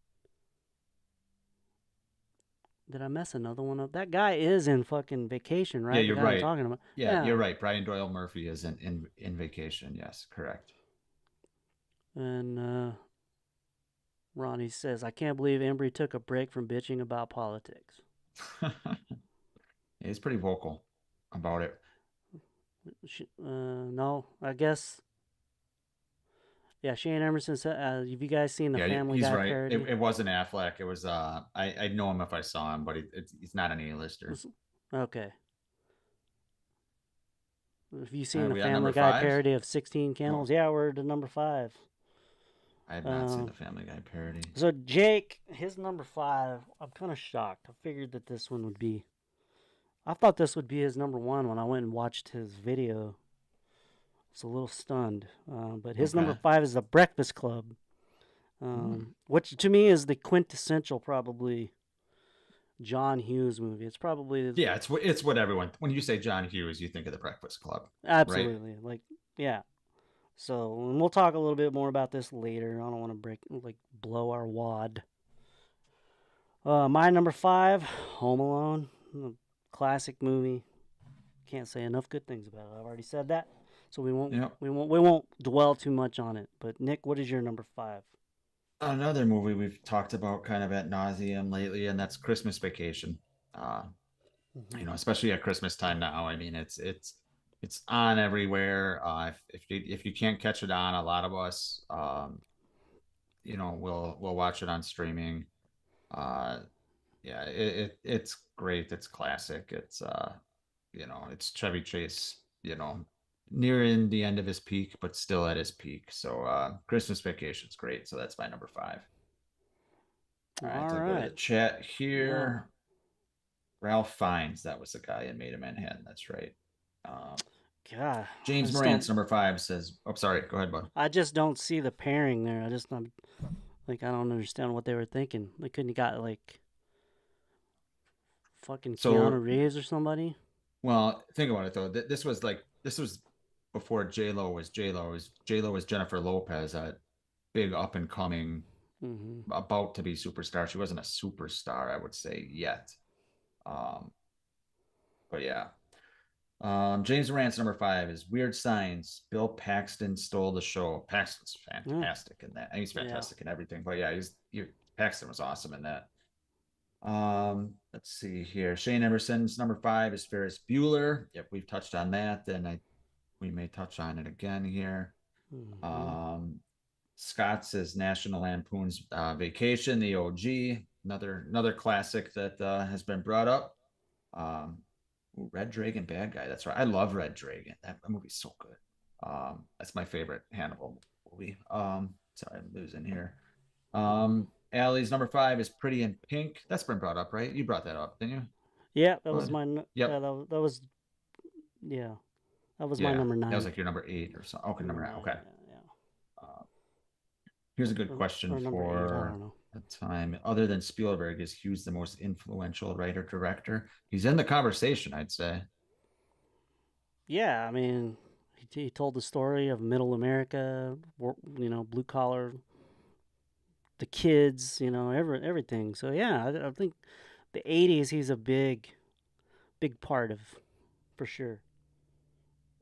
Did I mess another one up? That guy is in fucking Vacation, Yeah, right? The you're guy I'm right. talking about. Yeah, Yeah. you're right. Brian Doyle Murphy is in Vacation. Yes, correct. And Ronnie says, I can't believe Embry took a break from bitching about politics. He's pretty vocal about it. No, I guess. Yeah, Shane Emerson said, have you guys seen the Yeah, Family he's Guy right. parody? It wasn't Affleck. It was I'd know him if I saw him, but he's not an A-lister. Okay. Have you All seen right, the we got number Family Guy five. parody of 16 Oh, Candles? Yeah, we're to number 5. I have not seen Um, the Family Guy parody. so Jake, his number 5, I'm kind of shocked. I figured that this one would be. I thought this would be his number 1 when I went and watched his video. I was a little stunned. But his number Okay. 5 is The Breakfast Club, Hmm. which to me is the quintessential, probably, John Hughes movie. It's probably Yeah, it's what everyone when you say John Hughes, you think of the Breakfast Club, right? absolutely like, yeah. So, and we'll talk a little bit more about this later. I don't want to blow our wad. My number 5, Home Alone, classic movie. Can't say enough good things about it. I've already said that, so Yep. we won't dwell too much on it. But Nick, what is your number 5? Another movie we've talked about kind of at nauseum lately, and that's Christmas Vacation. Uh, Mm-hmm. Especially at Christmas time now. I mean, it's on everywhere. If you can't catch it on, a lot of us, we'll watch it on streaming. Uh, yeah, it's great. It's classic. It's Chevy Chase. Nearing the end of his peak, but still at his peak. So Christmas Vacation's great. So that's my number 5. All right, All I'll go to the right. chat Yeah. here. Ralph Fiennes, that was the guy in Made in Manhattan. That's right. Um, God, I James just don't. Morant's number 5 says, "Oh, sorry, go ahead, bud." I just don't see the pairing there. I'm like, I don't understand what they were thinking. They couldn't have got like fucking So, Keanu Reeves or somebody. well, think about it though. This was before J Lo was J Lo. J Lo was Jennifer Lopez, a big up and coming, Mm-hmm. about to be superstar. She wasn't a superstar, I would say, yet. Um, but yeah. James Morant's number 5 is Weird Science. Bill Paxton stole the show. Paxton's Yeah. fantastic in that. And he's Yeah. fantastic in everything. But yeah, Paxton was awesome in that. let's see here. Shane Emerson's number 5 is Ferris Bueller. Yep, we've touched on that, and we may touch on it again here. Mm-hmm. Scott's is National Lampoon's Vacation, the OG, another classic that has been brought up. Red Dragon, bad guy. That's right. I love Red Dragon. That movie's so good. That's my favorite Hannibal movie. Sorry, I'm losing here. Allie's number 5 is Pretty in Pink. That's been brought up, right? You brought that up, didn't you? Yeah, that was Bud? my. Yeah, Yep. that was. Yeah, that was my Yeah. number That was 9. like your number 8 or something. Okay, number 9. Okay. Yeah. Uh, Here's a good question Or number 8. I for don't know. the time. Other than Spielberg, is Hughes the most influential writer director? He's in the conversation, I'd say. Yeah, I mean, he told the story of Middle America, blue collar, the kids, everything. So yeah, I think the '80s he's a big part of, for sure.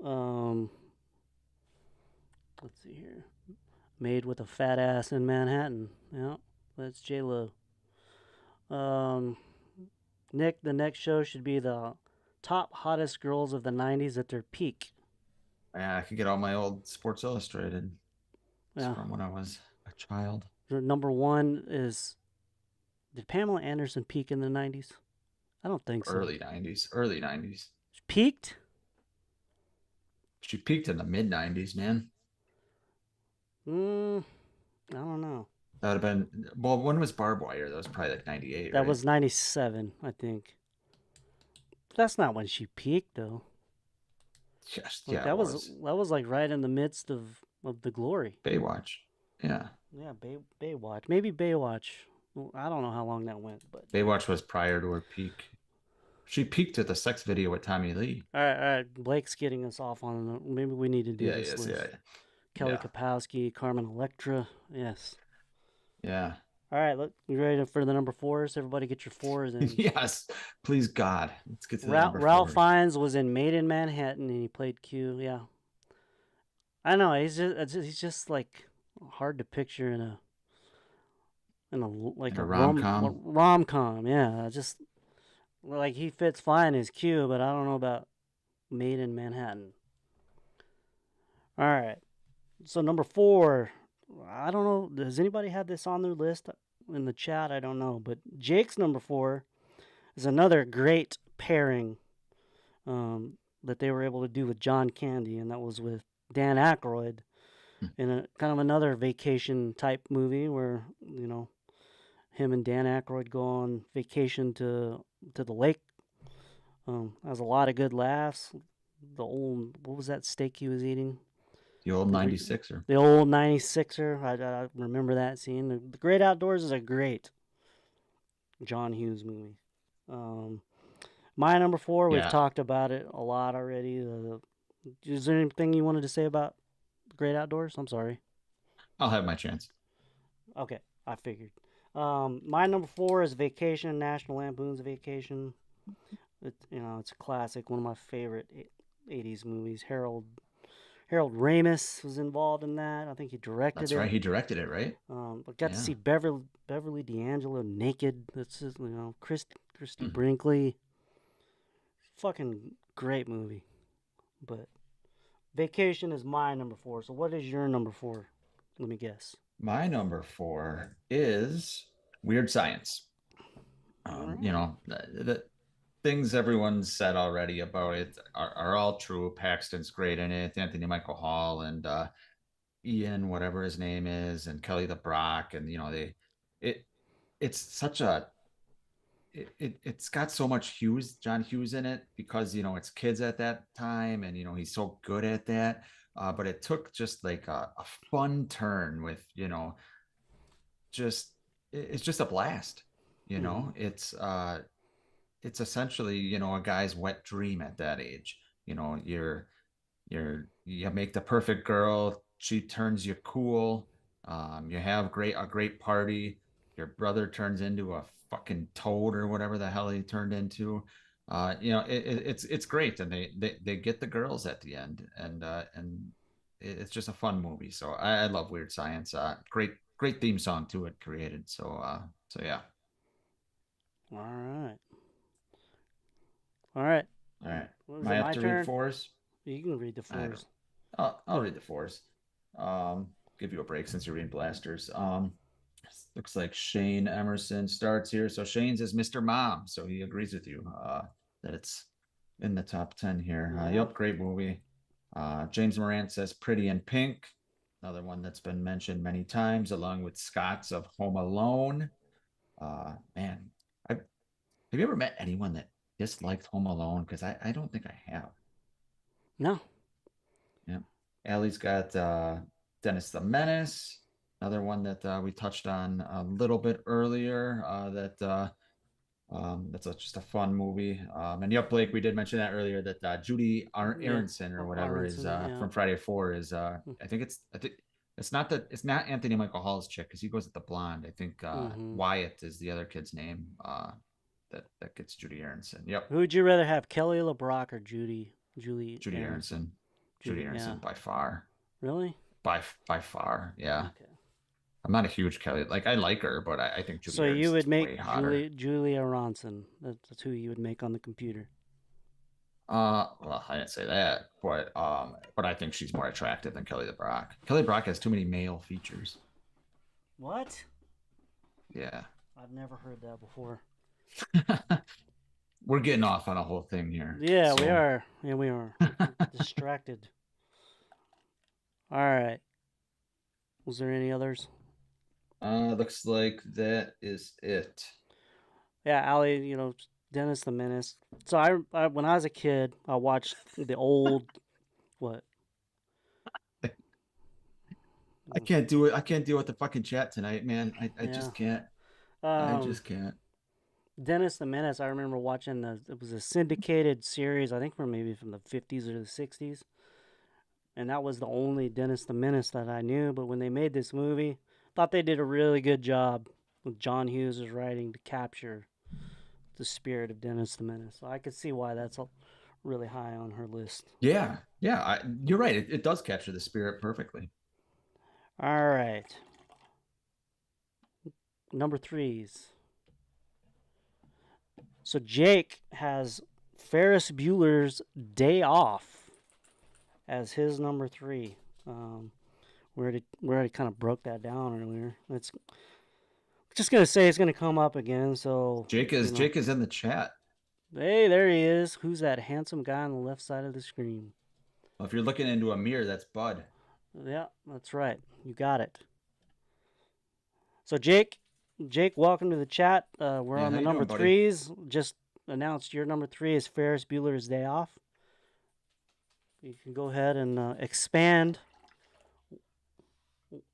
Um, let's see here. Made with a fat ass in Manhattan. Yeah, that's J Lo. Um, Nick, the next show should be the top hottest girls of the '90s at their peak. Yeah, I could get all my old Sports Illustrated. It's Yeah, from when I was a child. number one is, did Pamela Anderson peak in the '90s? I don't think so. Early 90s. Early 90s. She peaked? She peaked in the mid 90s, man. I don't know. That would have been, well, when was Barbed Wire? That was probably like 98, That right? was '97, I think. That's not when she peaked though. Yes, Like yeah, it was. that was like right in the midst of the glory. Baywatch. Yeah. Yeah, Baywatch. Maybe Baywatch. Well, I don't know how long that went, but Baywatch was prior to her peak. She peaked at the sex video with Tommy Lee. all right. Blake's getting us off on. Maybe we need to do Yeah, this yes, list. yeah. Kelly Yeah. Kapowski, Carmen Electra. Yes. Yeah. All right, look, you ready for the number 4s? Everybody get your 4s in. Yes. Please God. Let's get to the number Ralph 4. Fiennes was in Made in Manhattan and he played Q. Yeah. I know, he's just like hard to picture in a like In a a rom-com. rom com. Yeah, just like he fits fine as Q, but I don't know about Made in Manhattan. All right. So number 4, I don't know. Does anybody have this on their list in the chat? I don't know, but Jake's number 4 is another great pairing that they were able to do with John Candy, and that was with Dan Aykroyd in a kind of another vacation type movie where him and Dan Aykroyd go on vacation to the lake. Has a lot of good laughs. The old, what was that steak he was eating? The old 96er. The old 96er. I remember that scene. The Great Outdoors is a great John Hughes movie. My number 4, we've talked about it a lot already. Is there anything you wanted to say about The Great Outdoors? I'm sorry. I'll have my chance. Okay, I figured. My number 4 is Vacation, National Lampoon's Vacation. It's a classic, one of my favorite '80s movies. Harold Ramis was involved in that. I think he directed it. That's right. He directed it, right? I got to see Beverly D'Angelo naked. That's just, Christy Brinkley. Fucking great movie. But Vacation is my number 4. So what is your number 4? Let me guess. My number 4 is Weird Science. Right. The things everyone's said already about it are all true. Paxton's great in it. Anthony Michael Hall and Ian, whatever his name is, and Kelly LeBrock, and it's such a it's got so much John Hughes in it because it's kids at that time, and he's so good at that. But it took just like a fun turn with just it's just a blast. It's essentially a guy's wet dream at that age. You make the perfect girl, she turns you cool, you have a great party, your brother turns into a fucking toad or whatever the hell he turned into. It's great, and they get the girls at the end, and it's just a fun movie. So I love Weird Science. Great theme song to it created. So yeah. All right. All right. All right. What is Might it, have my to turn? read fours. You can read the I don't. fours. I'll read the fours. Give you a break since you're reading blasters. Looks like Shane Emerson starts here. So Shane's is Mr. Mom, so he agrees with you that it's in the top 10 here. Yeah. Yep, great movie. James Moran says Pretty in Pink, another one that's been mentioned many times, along with Scott's of Home Alone. Man, have you ever met anyone that disliked Home Alone? Because I don't think I have. No. Yeah. Allie's got Dennis the Menace, another one that we touched on a little bit earlier. Just a fun movie. And yep, Blake, we did mention that earlier that Judy Yeah. Aronson or whatever is Aronson, yeah. from Friday 4 is I think it's not Anthony Michael Hall's chick because he goes with the blonde. I think Wyatt is the other kid's name that gets Judy Aronson. Yep. Who would you rather have, Kelly LeBrock or Judy Aronson. Judy Aronson yeah. by far. Really? By far, yeah. Okay. I'm not a huge Kelly. Like I like her, but I think Judy So you would make way hotter. Julia Aronson. That's who you would make on the computer. Well, I didn't say that, but I think she's more attractive than Kelly LeBrock. Kelly LeBrock has too many male features. What? Yeah. I've never heard that before. We're getting off on a whole thing here. Yeah, so. We are. Yeah, we are. Distracted. All right. Was there any others? Looks like that is it. Yeah, Allie, Dennis the Menace. So I when I was a kid, I watched the old what? I can't do it. I can't deal with the fucking chat tonight, man. I just can't. I just can't. Dennis the Menace, I remember watching it was a syndicated series, I think maybe from the 50s or the 60s. And that was the only Dennis the Menace that I knew. But when they made this movie, thought they did a really good job with John Hughes' writing to capture the spirit of Dennis the Menace. So I could see why that's really high on her list. Yeah. You're right. It does capture the spirit perfectly. All right. Number 3s. So Jake has Ferris Bueller's Day Off as his number 3. We already kind of broke that down earlier. It's just gonna say it's gonna come up again. So Jake is in the chat. Hey, there he is. Who's that handsome guy on the left side of the screen? Well, if you're looking into a mirror, that's Bud. Yeah, that's right. You got it. So Jake, welcome to the chat. We're on the number 3s. Just announced your number 3 is Ferris Bueller's Day Off. You can go ahead and expand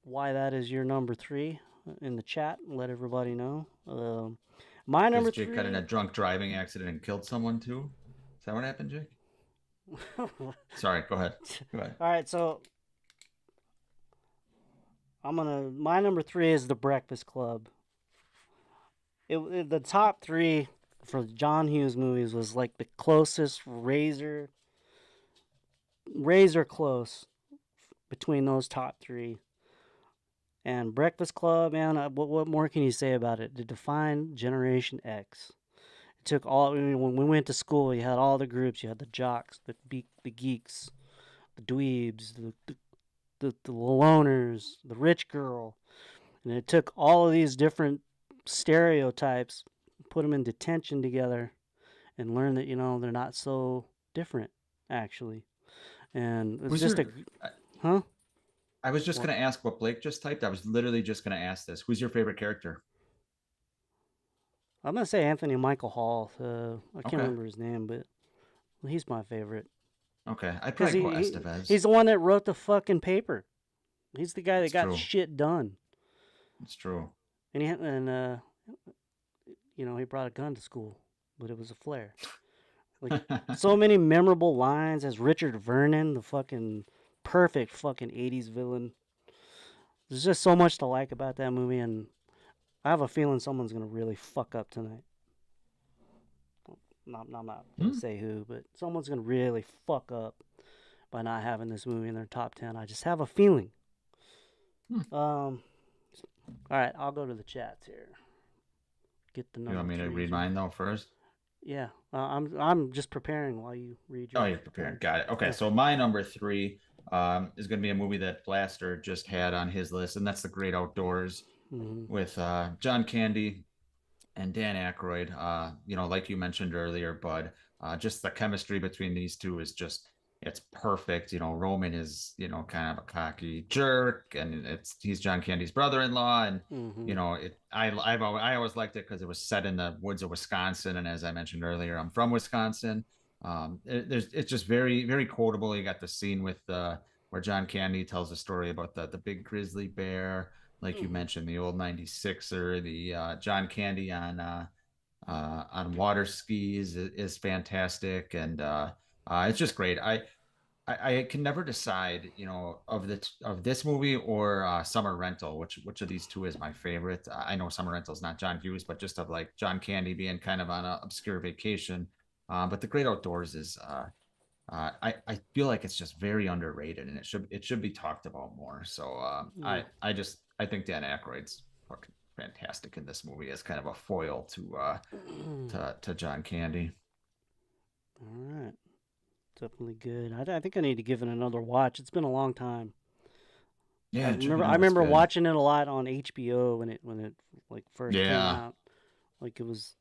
why that is your number 3 in the chat and let everybody know. My number 3. Jake got in a drunk driving accident and killed someone too. Is that what happened, Jake? Sorry, go ahead. All right, so my number 3 is The Breakfast Club. The top 3 for John Hughes movies was like the closest razor close between those top 3. And Breakfast Club, man, what more can you say about it? To define Generation X. It took when we went to school, you had all the groups. You had the jocks, the geeks, the dweebs, the loners, the rich girl. And it took all of these different stereotypes, put them in detention together, and learn that, they're not so different, actually. And it's huh? I was just going to ask what Blake just typed. I was literally just going to ask this. Who's your favorite character? I'm going to say Anthony Michael Hall. I can't remember his name, but he's my favorite. Okay. I'd probably go Estevez. He's the one that wrote the fucking paper. He's the guy that got shit done. It's true. And he brought a gun to school, but it was a flare. Like, so many memorable lines as Richard Vernon, the fucking perfect fucking 80s villain. There's just so much to like about that movie, and I have a feeling someone's going to really fuck up tonight. I'm not going to say who, but someone's going to really fuck up by not having this movie in their top 10. I just have a feeling. All right, I'll go to the chats here. Get the number. You want me to read mine though first? Yeah, I'm just preparing while you read Oh, your you're prepared. thing. Got it. Okay, Yeah. so my number three is going to be a movie that Blaster just had on his list, and that's The Great Outdoors Hmm. with John Candy and Dan Aykroyd. Like you mentioned earlier, Bud, just the chemistry between these two is just it's perfect. Roman is kind of a cocky jerk, and he's John Candy's brother-in-law, and Hmm. I always liked it because it was set in the woods of Wisconsin, and as I mentioned earlier, I'm from Wisconsin. It's just very very quotable. You got the scene with where John Candy tells a story about the big grizzly bear, like you Hmm. mentioned, the old 96er, the John Candy on water skis is fantastic, and it's just great. I can never decide, of this movie or Summer Rental, which of these two is my favorite. I know Summer Rental is not John Hughes, but just of like John Candy being kind of on an obscure vacation. But The Great Outdoors is I feel like it's just very underrated, and it should be talked about more. So Yeah. I think Dan Aykroyd's fucking fantastic in this movie as kind of a foil to John Candy. All right. Definitely good. I think I need to give it another watch. It's been a long time. Yeah, check it I out. It's remember good. watching it a lot on HBO when it like first came Yeah. out. Like it was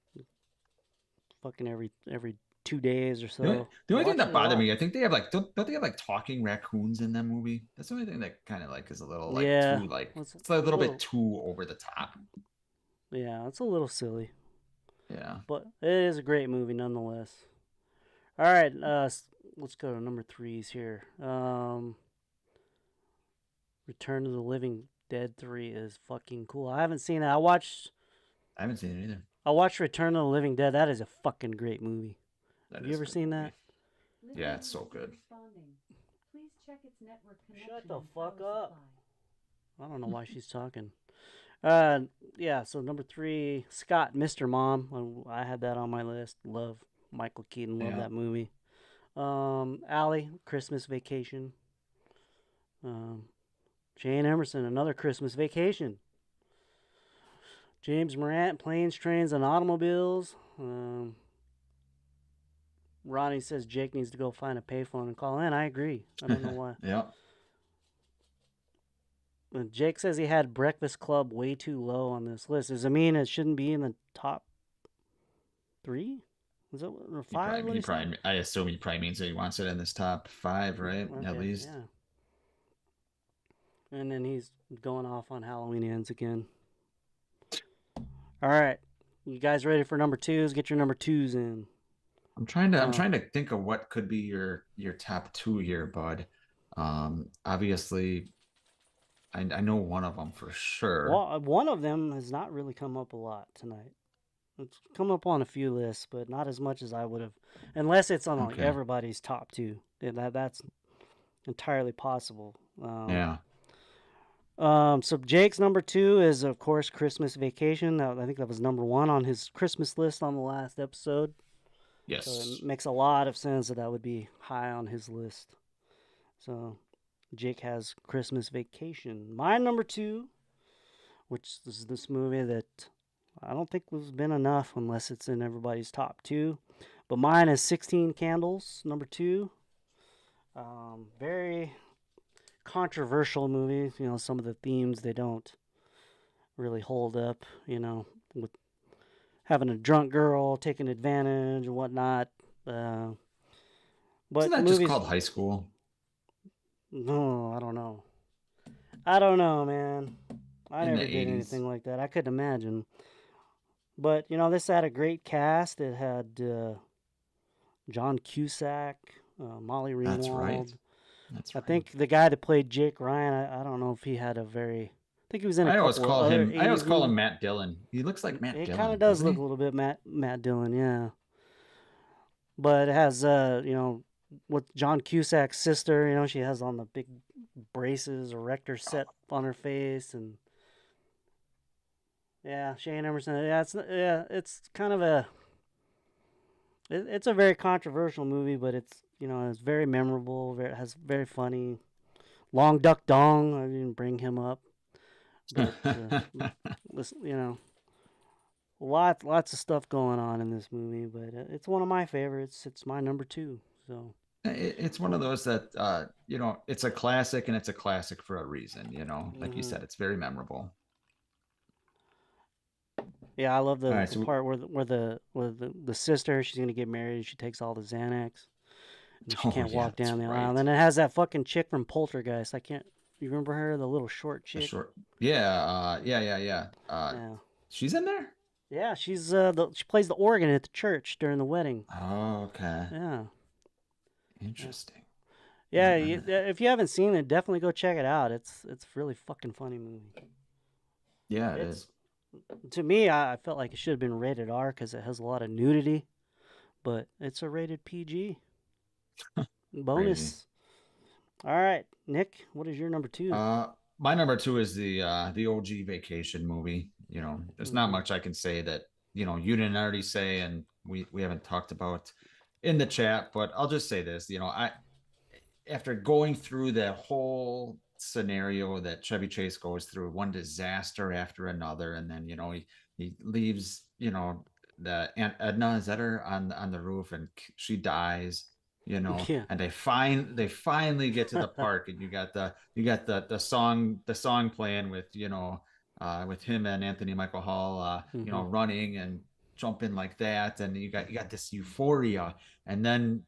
fucking every 2 days or The only, so. the only thing Watching that it a bothered lot. me, I think they have like don't they have like talking raccoons in that movie? That's the only thing that kind of like is a little like Yeah. too like It's it's a a little bit little. too over the top. Yeah, it's a little silly, Yeah. but it is a great movie nonetheless. All right. Let's go to number threes here. Return of the Living Dead 3 is fucking cool. I haven't seen it. I haven't seen it either. I watched Return of the Living Dead. That is a fucking great movie. That Have you is a ever good seen that? movie. Yeah, it's so good. Shut the fuck up. I don't know why she's talking. Yeah. So number three, Scott, Mr. Mom. I had that on my list. Love Michael Keaton. Love Yeah. that movie. Allie, Christmas Vacation. Um, Jane Emerson, another Christmas Vacation. James Morant, Planes, Trains, and Automobiles. Ronnie says Jake needs to go find a payphone and call in. I agree. I don't know why. Yeah. Jake says he had Breakfast Club way too low on this list. Does it mean it shouldn't be in the top three? Is it or five? What do you say? I assume he probably means that he wants it in this top five, right? At Okay, least. yeah. And then he's going off on Halloween Ends again. All right, you guys ready for number twos? Get your number twos in. I'm trying to think of what could be your top two here, bud. Obviously, I know one of them for sure. Well, one of them has not really come up a lot tonight. It's come up on a few lists, but not as much as I would have, unless it's on like Okay. everybody's top two. That's entirely possible. Yeah. So Jake's number two is of course Christmas Vacation. I think that was number one on his Christmas list on the last episode. So Yes. it makes a lot of sense that would be high on his list. So Jake has Christmas Vacation. My number two, which is this movie that I don't think has been enough unless it's in everybody's top two. But mine is 16 Candles, number two. Very controversial movie. You know, some of the themes they don't really hold up, with having a drunk girl taking advantage and whatnot. Uh, Isn't but the that just movie's, called high school? no, I don't know. I don't know, man. I In the never did 80s? anything like that. I couldn't imagine. But, this had a great cast. It had John Cusack, Molly That's right. Ringwald. That's I right. think the guy that played Jake Ryan, I don't know if he had a very. I think he was in a couple of other I always 80s call him movies. Matt Dillon. He looks like Matt It kind of Dillon, does doesn't look a he? little bit Matt Dillon, yeah. But it has, with John Cusack's sister, she has on the big braces, erector set on her face, and yeah, Shane Emerson. It's kind of it's a very controversial movie, but it's very memorable. It has very funny. Long Duck Dong. I didn't bring him up, but listen, lots of stuff going on in this movie, but it's one of my favorites. It's my number 2. So It's one of those that it's a classic, and it's a classic for a reason. Like you hmm said, it's very memorable. yeah, I love All the right, so part where the sister, she's gonna get married and she takes all the Xanax and she oh can't yeah, walk that's down the aisle. And right. then it has that fucking chick from Poltergeist. I can't. You remember her, the little short The chick? short, yeah, yeah. Yeah. She's in there. Yeah, she plays the organ at the church during the wedding. Oh, okay, Yeah, yeah, interesting. yeah. If you haven't seen it, definitely go check it out. It's a really fucking funny movie. Yeah, it It's is. to me, I felt like it should have been rated R because it has a lot of nudity, but it's a rated PG Crazy. bonus. All right, Nick, what is your number 2? Uh, my number two is the OG Vacation movie. There's not Mm-hmm. much I can say that you didn't already say, and we haven't talked about in the chat. But I'll just say this. I after going through the whole scenario that Chevy Chase goes through, one disaster after another, and then he leaves the Aunt Edna, is that her, on the roof, and she dies. Yeah. And they finally get to the park, and you got the song playing with him and Anthony Michael Hall, Mm-hmm. running and jumping like that, and you got this euphoria. And then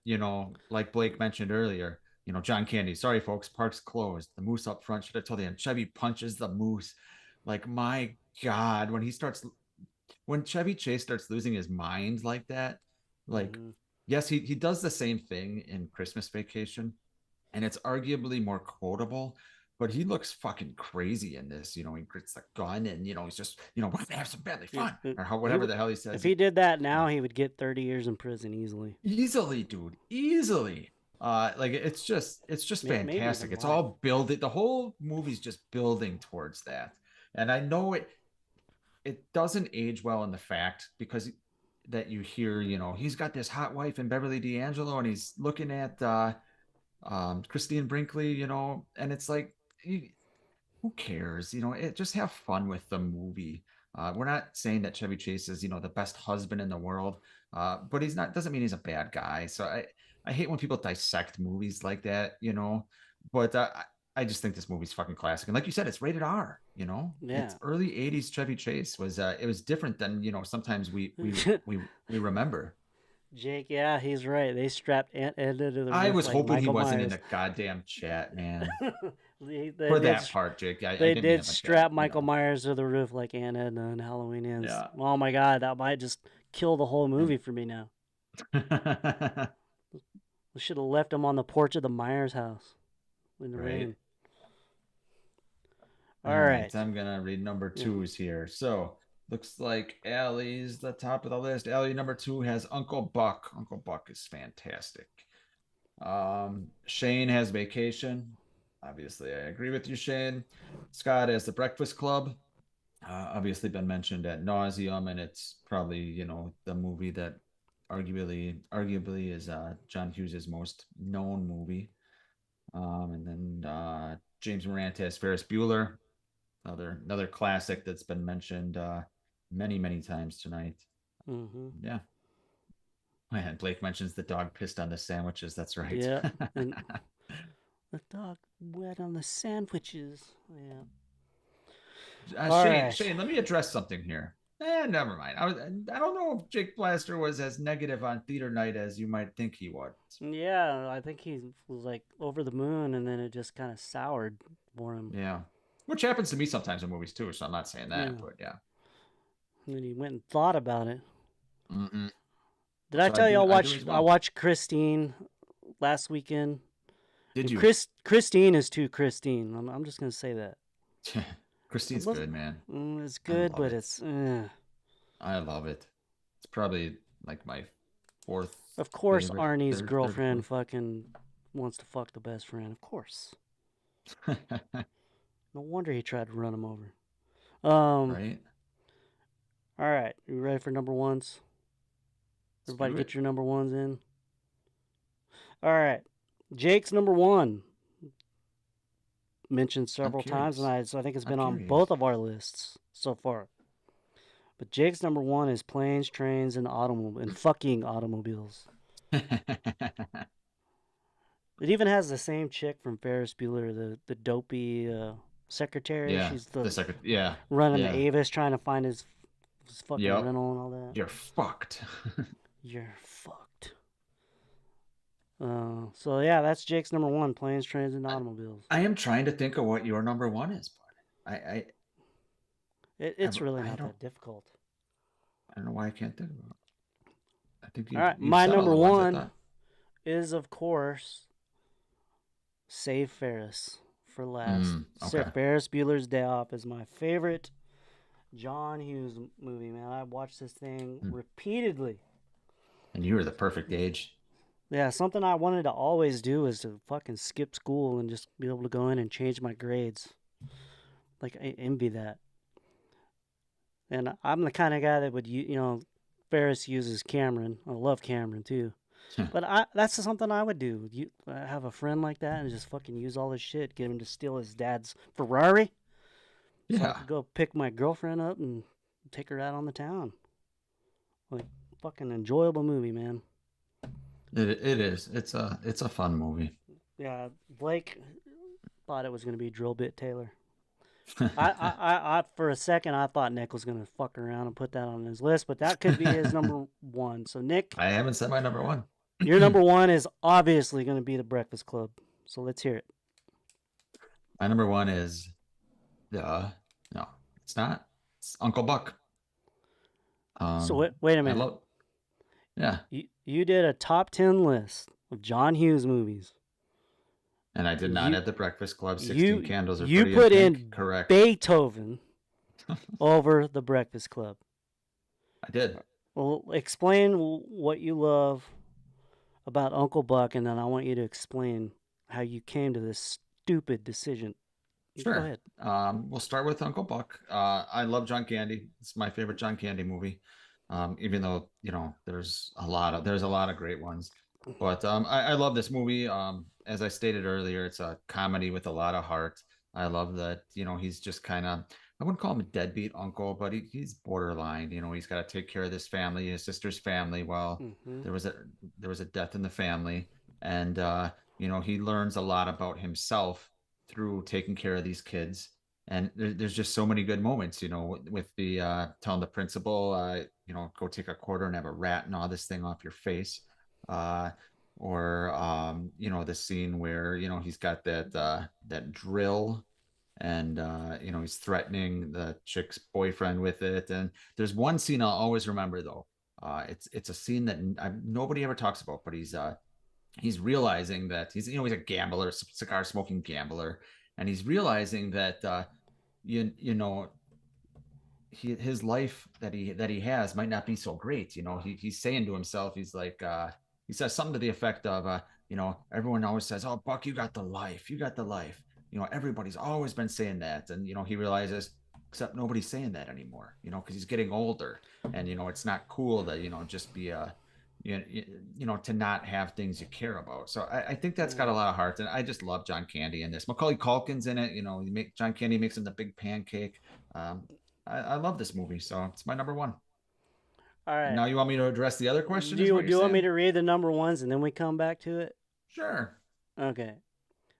like Blake mentioned earlier, John Candy, sorry folks, park's closed. The moose up front, should have told you. And Chevy punches the moose. Like, my God, when Chevy Chase starts losing his mind like that, like, Mm-hmm. yes, he does the same thing in Christmas Vacation, and it's arguably more quotable. But he looks fucking crazy in this. He grits the gun, and he's just, we're gonna have some family He, fun, or he, whatever the hell he if says. he did that Yeah. now, he would get 30 years in prison easily. Easily, dude, easily. Like, it's just Maybe fantastic. even It's life. all building. The whole movie's just building towards that. And I know it doesn't age well in the fact, because that you hear, he's got this hot wife in Beverly D'Angelo, and he's looking at Christine Brinkley, and it's like, who cares? Just have fun with the movie. We're not saying that Chevy Chase is, the best husband in the world, but he's not. Doesn't mean he's a bad guy. So I hate when people dissect movies like that. But I just think this movie's fucking classic. And like you said, it's rated R. It's Yeah. early '80s Chevy Chase was. It was different than sometimes we remember. Jake, yeah, he's right. They strapped Aunt Edna to the I roof was like hoping he Michael wasn't in Myers. the goddamn chat, man. They For did. that part, Jake. I They didn't mean did it like that. strap Michael Myers to the roof like Aunt Edna and Halloween Ends. Yeah. Oh my god, that might just kill the whole And movie for me now. We should have left him on the porch of the Myers house in the right. rain. All All right. right. I'm gonna read number Yeah. twos here. So looks like Allie's the top of the list. Allie number two has Uncle Buck. Uncle Buck is fantastic. Shane has Vacation. Obviously, I agree with you, Shane. Scott has The Breakfast Club. Obviously been mentioned at nauseum, and it's probably the movie that arguably is John Hughes's most known movie. And then James Morant has Ferris Bueller, another classic that's been mentioned many times tonight. Mm-hmm. Yeah. And Blake mentions the dog pissed on the sandwiches. That's right. Yeah. And the dog wet on the sandwiches. Yeah. All Shane, right. Shane, let me address something here. Never mind. I don't know if Jake Blaster was as negative on theater night as you might think he was. Yeah, I think he was like over the moon, and then it just kind of soured for him. Yeah, which happens to me sometimes in movies too. So I'm not saying that, Yeah. but yeah. And then he went and thought about it. Mm-mm. Did I So tell you I do as I well. watched Christine last weekend? Did And you? Christine is too Christine. I'm just gonna say that. It Christine's wasn't. good, man. It's I good, love but it. it's. I love it. It's probably like my fourth Of course, favorite, Arnie's third or girlfriend fourth. fucking wants to fuck the best friend. Of course. No wonder he tried to run him over. Um. Right? All right, you ready for number ones? Let's Everybody, do get it. your number ones in. All right, Jake's number one mentioned I'm several times curious. tonight, so I think it's I'm been on curious. both of our lists so far. But Jake's number one is planes, trains, and fucking automobiles. It even has the same chick from Ferris Bueller, the dopey secretary. Yeah, She's the the second. Yeah, running the yeah. Avis, trying to find his fucking Yep. rental and all that. You're fucked. You're fucked. So yeah, that's Jake's number one: planes, trains, and automobiles. I am trying to think of what your number one is, bud. It's really not that difficult. I don't know why I can't think of it. I think All right, you my said all number the ones I one thought. is, of course, Save Ferris for last. Okay. Ferris Bueller's Day Off is my favorite John Hughes movie, man. I watched this thing repeatedly. And you were the perfect age. Yeah, something I wanted to always do is to fucking skip school and just be able to go in and change my grades. Like, I envy that. And I'm the kind of guy that would, Ferris uses Cameron. I love Cameron, too. But that's something I would do. I have a friend like that and just fucking use all his shit, get him to steal his dad's Ferrari. Yeah. So I could go pick my girlfriend up and take her out on the town. Like, fucking enjoyable movie, man. It is. It's a fun movie. Yeah, Blake thought it was gonna be Drill Bit Taylor. I for a second I thought Nick was gonna fuck around and put that on his list, but that could be his number one. So Nick, I haven't said my number one. Your number one is obviously gonna be The Breakfast Club. So let's hear it. My number one is no, it's not. It's Uncle Buck. So wait a minute. Yeah. You did a top 10 list of John Hughes movies. And I did not at The Breakfast Club. 16 Candles are you pretty put in pink. in Correct. Beethoven over The Breakfast Club. I did. Well, explain what you love about Uncle Buck, and then I want you to explain how you came to this stupid decision. Sure. Go ahead. We'll start with Uncle Buck. I love John Candy. It's my favorite John Candy movie. Even though there's a lot of great ones, but I love this movie. As I stated earlier, it's a comedy with a lot of heart. I love that he's just kind of, I wouldn't call him a deadbeat uncle, but he's borderline. He's got to take care of this family, his sister's family. Well, there was a death in the family, and he learns a lot about himself through taking care of these kids. And there's just so many good moments, with the telling the principal, go take a quarter and have a rat and all this thing off your face. Or the scene where, he's got that drill and, he's threatening the chick's boyfriend with it. And there's one scene I'll always remember, though. It's a scene that nobody ever talks about, but he's realizing that he's a gambler, cigar smoking gambler. And he's realizing that, his life that he has might not be so great. He's saying to himself, he's like, he says something to the effect of, everyone always says, "Oh, Buck, you got the life. You got the life." Everybody's always been saying that. And, he realizes, except nobody's saying that anymore, because he's getting older. And, it's not cool to, just be to not have things you care about. So I think that's got a lot of heart, and I just love John Candy in this. Macaulay Culkin's in it. John Candy makes him the big pancake. I love this movie, so it's my number one. All right. And now you want me to address the other question? Do you want me to read the number ones and then we come back to it? Sure. Okay.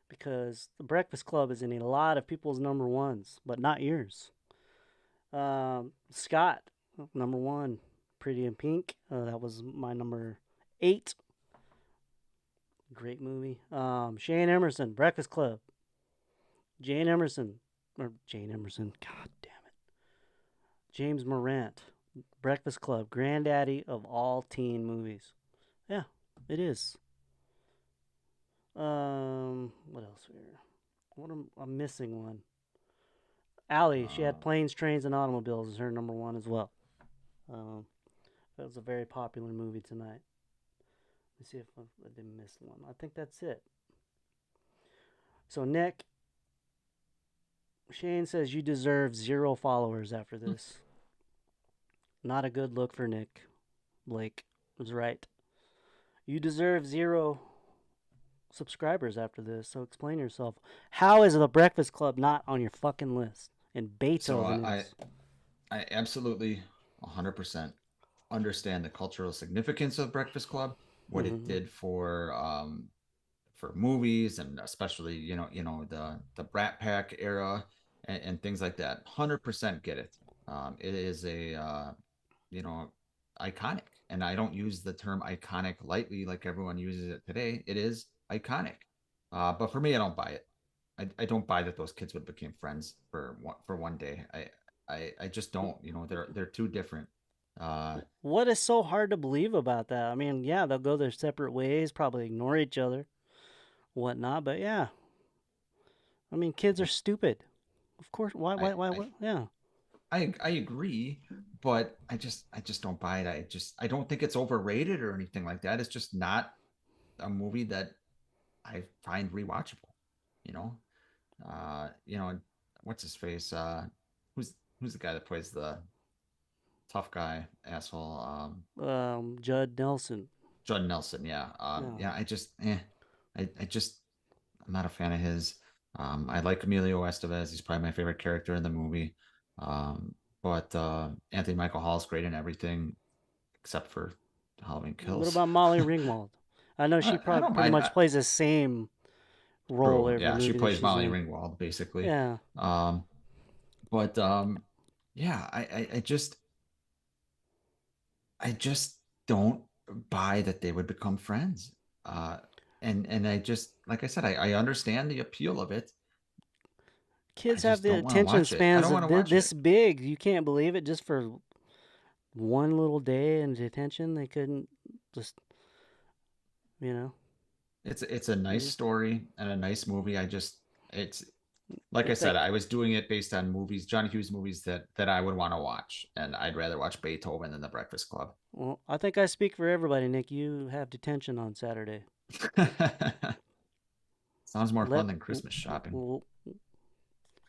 Because The Breakfast Club is in a lot of people's number ones, but not yours. Scott, number one. Pretty in Pink. That was my number 8. Great movie. Shane Emerson, Breakfast Club. Jane Emerson. God damn it. James Morant, Breakfast Club, granddaddy of all teen movies. Yeah, it is. What else here? I'm missing one. Allie, she had Planes, Trains, and Automobiles as her number one as well. That was a very popular movie tonight. Let me see if I didn't miss one. I think that's it. So, Nick, Shane says you deserve 0 followers after this. Not a good look for Nick. Blake was right. You deserve 0 subscribers after this, so explain yourself. How is The Breakfast Club not on your fucking list? And Beethoven So I absolutely 100% understand the cultural significance of Breakfast Club, what it Hmm. did for movies, and especially the Brat Pack era, and things like that. 100% get it. It is a you know iconic, and I don't use the term iconic lightly like everyone uses it today. It is iconic, but for me, I don't buy it. I don't buy that those kids would become friends for one day. I just don't. They're too different. Uh, What is so hard to believe about that? I mean, yeah, they'll go their separate ways, probably ignore each other, whatnot. But yeah, I mean, kids are stupid. Of course. Why? I, Why? Why? I What? Yeah. I agree, but I just don't buy it. I don't think it's overrated or anything like that. It's just not a movie that I find rewatchable. You know, you know, what's his face? Who's the guy that plays the tough guy asshole? Judd Nelson. John Nelson. Yeah. Yeah. Yeah. I just I'm not a fan of his. I like Emilio Estevez. He's probably my favorite character in the movie. Um, but Anthony Michael Hall is great in everything except for Halloween What Kills. about Molly Ringwald? I know she I probably don't pretty mind. much plays the same role True. every Yeah, she movie that plays she's Molly in. Ringwald basically. Yeah. Um, but yeah, I just don't buy that they would become friends. Uh, and I just like I said, I understand the appeal of it. I Kids have just the don't want to attention watch it. I spans don't want of to watch this it. big. You can't believe it. Just for one little day in detention, they couldn't just, you know. It's a nice Yeah. story and a nice movie. It's like I I said, think. I was doing it based on movies, John Hughes movies that I would want to watch, and I'd rather watch Beethoven than The Breakfast Club. Well, I think I speak for everybody, Nick. You have detention on Saturday. Sounds more Let fun than Christmas shopping. we'll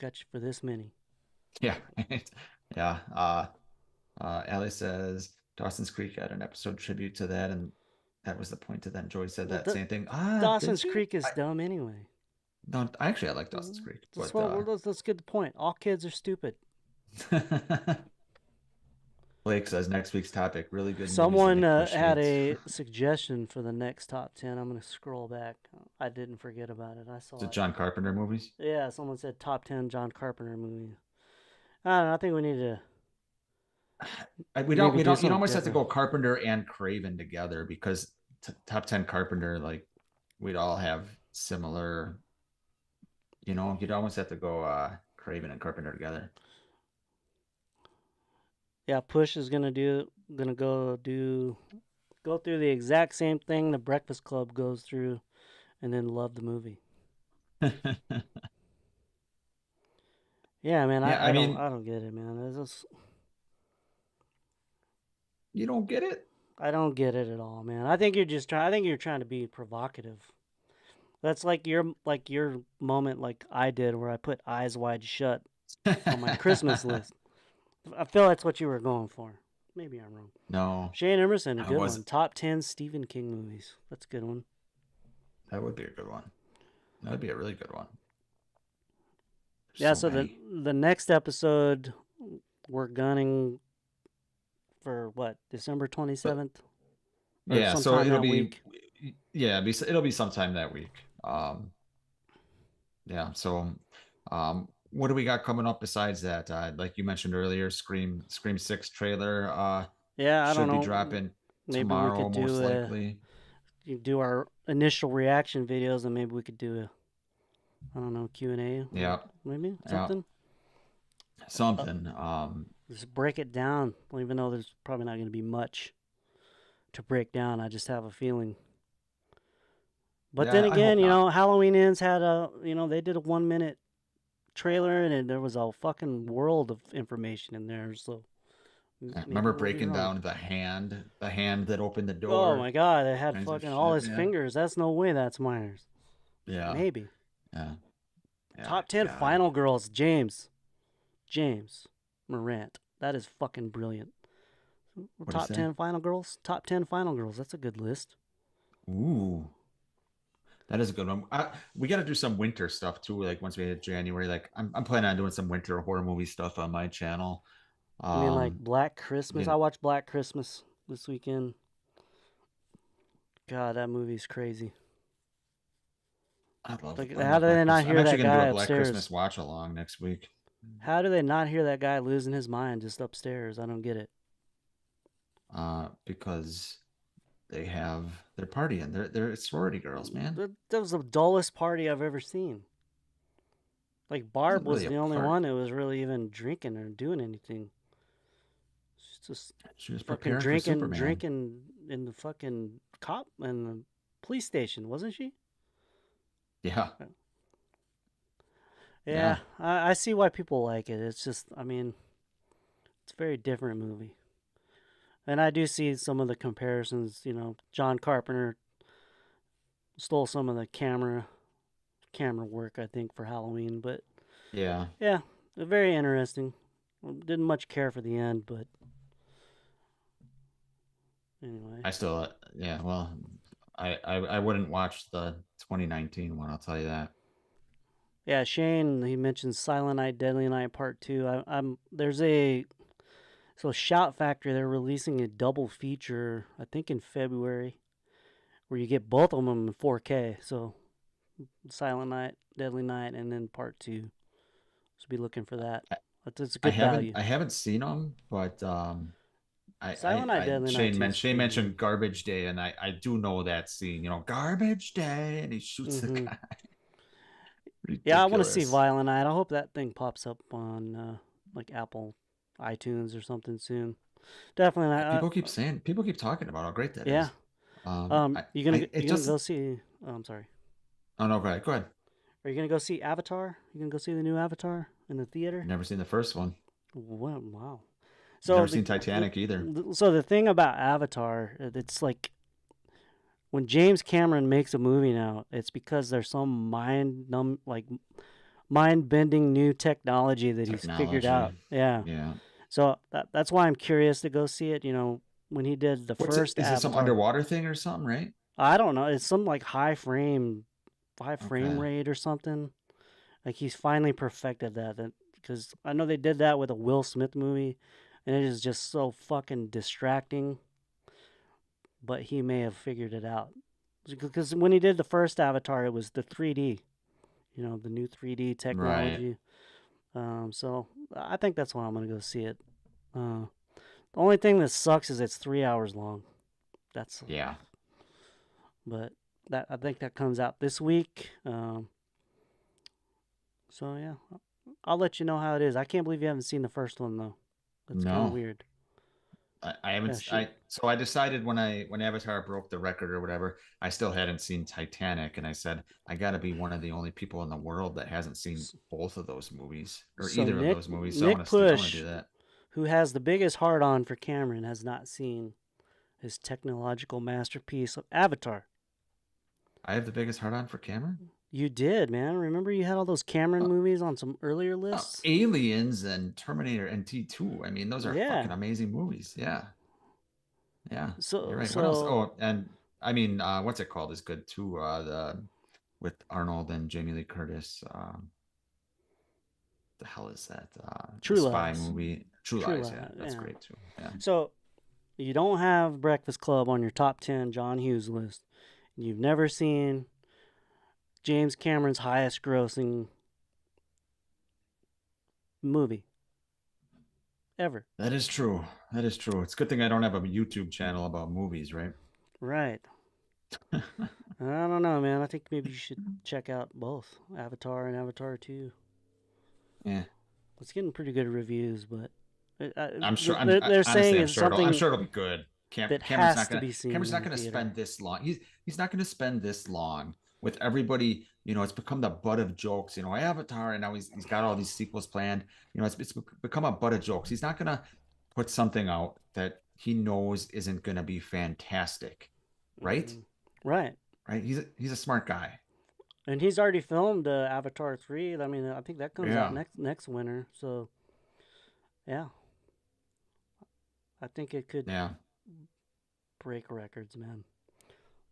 got you for this many. Yeah, right. Yeah. Allie says Dawson's Creek had an episode tribute to that, and that was the point to then Joy said Well, that same thing. Ah, did Dawson's she? Creek is dumb anyway. I like Dawson's Creek, That's but what. Let's get the point. All kids are stupid. Blake says next week's topic, really good movies that Someone Nick Pusch had hates. a suggestion for the next top 10. I'm going to scroll back. I didn't forget about it. I Is saw it it. John Carpenter movies? Yeah, someone said top 10 John Carpenter movies. I don't know. I think we need to We don't maybe we do don't you'd something almost have to different. go Carpenter and Craven together because top 10 Carpenter, like we'd all have similar, you'd almost have to go Craven and Carpenter together. Yeah, Push is gonna go through the exact same thing the Breakfast Club goes through, and then love the movie. Yeah, man, Yeah, I mean, I don't get it, man. you don't get it. I don't get it at all, man. I think you're just trying. I think you're trying to be provocative. That's like your moment, like I did, where I put Eyes Wide Shut on my Christmas list. I feel that's what you were going for. Maybe I'm wrong. No, Shane Emerson, a I good one. was. Top 10 Stephen King movies. That's a good one. That would be a good one. That would be a really good one. There's Yeah, so so many. the next episode we're gunning for what? December But 27th or yeah, so sometime it'll that be week. yeah, it'll be sometime that week. Yeah, so what do we got coming up besides that? Like you mentioned earlier, Scream 6 trailer Yeah, I don't should be know. dropping Maybe we tomorrow could most likely. do our initial reaction videos, and maybe we could do a I don't know Q&A, Yeah. maybe Yeah. something. Uh, Something. just break it down, even though there's probably not going to be much to break down. I just have a feeling. But then Yeah, I again, hope not. Halloween Ends had they did a 1 minute trailer, and there was a fucking world of information in there. So I maybe remember we'll be breaking wrong. down the hand that opened the Oh my door, god, they had kinds of fucking all shit. his Yeah. fingers. That's no way that's Myers. Yeah. Maybe. Yeah. Yeah. Top 10 God. final girls. James Morant. That is fucking brilliant. What do you Top say? 10 final girls. Top 10 final girls. That's a good list. Ooh. That is a good one. We got to do some winter stuff too. Like once we hit January, like I'm planning on doing some winter horror movie stuff on my channel. I mean, like Um, Black Christmas. you I know, watched Black Christmas this weekend. God, that movie's crazy. I How love do Black they not Christmas. I'm hear actually that gonna do guy a Black upstairs? Christmas watch along next week. How do they not hear that guy losing his mind just upstairs? I don't get it. Because they're partying. They're sorority girls, man. That was the dullest party I've ever seen. Like It Barb wasn't was really a the only part. one that was really even drinking or doing anything. She's just She was fucking preparing for Superman. drinking in the fucking cop in the police station, wasn't she? Yeah, Yeah, yeah. I see why people like it. It's just, I mean, it's a very different movie. And I do see some of the comparisons. John Carpenter stole some of the camera work, I think, for Halloween. But Yeah. yeah, very interesting. Didn't much care for the end, but anyway. I still, yeah, well, I wouldn't watch the 2019 one, I'll tell you that. Yeah, Shane, he mentioned Silent Night, Deadly Night Part 2. There's a, so Shout Factory, they're releasing a double feature, I think in February, where you get both of them in 4K. So Silent Night, Deadly Night, and then Part 2. So be looking for that. I, That's a I good haven't value. I haven't seen them, but Silent Night, Deadly Night 2 is Shane pretty good. mentioned Garbage Day, and I do know that scene, Garbage Day, and he shoots the Hmm. guy. Yeah, I want to see Ridiculous. Violent Night. I hope that thing pops up on like Apple iTunes or something soon. Definitely not. People keep talking about how great that Yeah. is. It You gonna just, go see? Oh, I'm sorry. oh no, go ahead. Are you gonna go see Avatar? You gonna go see the new Avatar in the theater? Never seen the first one. Wow. So Never seen Titanic either. the thing about Avatar, it's like when James Cameron makes a movie now, it's because there's some mind bending new technology that he's figured Technology. out. Yeah. Yeah. So that's why I'm curious to go see it. When he did the What's it? first Is it some Avatar, underwater thing or something, right? I don't know. It's some like high frame Okay. rate or something. Like he's finally perfected that. Because I know they did that with a Will Smith movie, and it is just so fucking distracting. But he may have figured it out. Because when he did the first Avatar, it was the 3D. The new 3D Right. technology. So I think that's why I'm gonna go see it. The only thing that sucks is it's 3 hours long. That's Yeah. But that I think that comes out this week. So yeah, I'll let you know how it is. I can't believe you haven't seen the first one though. That's kind of No. weird. I Yeah, haven't. shit. So I decided when Avatar broke the record or whatever, I still hadn't seen Titanic, and I said I got to be one of the only people in the world that hasn't seen both of those movies or So either of Nick those movies. So Nick I want to Push, do that. who has the biggest heart on for Cameron, has not seen his technological masterpiece of Avatar. I have the biggest heart on for Cameron. You did, man. Remember you had all those Cameron Uh, movies on some earlier lists? Aliens and Terminator and T2. I mean, those are Yeah. fucking amazing movies. Yeah. Yeah. You're So right. What else? so Oh, and I mean, what's it called is good too. The with Arnold and Jamie Lee Curtis. The hell is that? The True spy Lies. movie, True True Lies. Yeah, Lies. that's Yeah. great too. Yeah. So you don't have Breakfast Club on your top 10 John Hughes list. You've never seen James Cameron's highest grossing movie ever. That is true. That is true. It's a good thing I don't have a YouTube channel about movies, right? Right. I don't know, man. I think maybe you should check out both Avatar and Avatar 2. Yeah. It's getting pretty good reviews, but I'm sure. they're saying Honestly, it's I'm something sure it'll be good. that has to be Cameron's seen not in gonna theater. spend this long. He's not gonna spend this long with everybody. It's become the butt of jokes. Avatar, and now he's got all these sequels planned. It's become a butt of jokes. He's not gonna put something out that he knows isn't gonna be fantastic, right? Hmm. Right. Right? He's a smart guy. And he's already filmed Avatar 3. I mean, I think that comes out Yeah. next winter. So, yeah. I think it could Yeah. break records, man.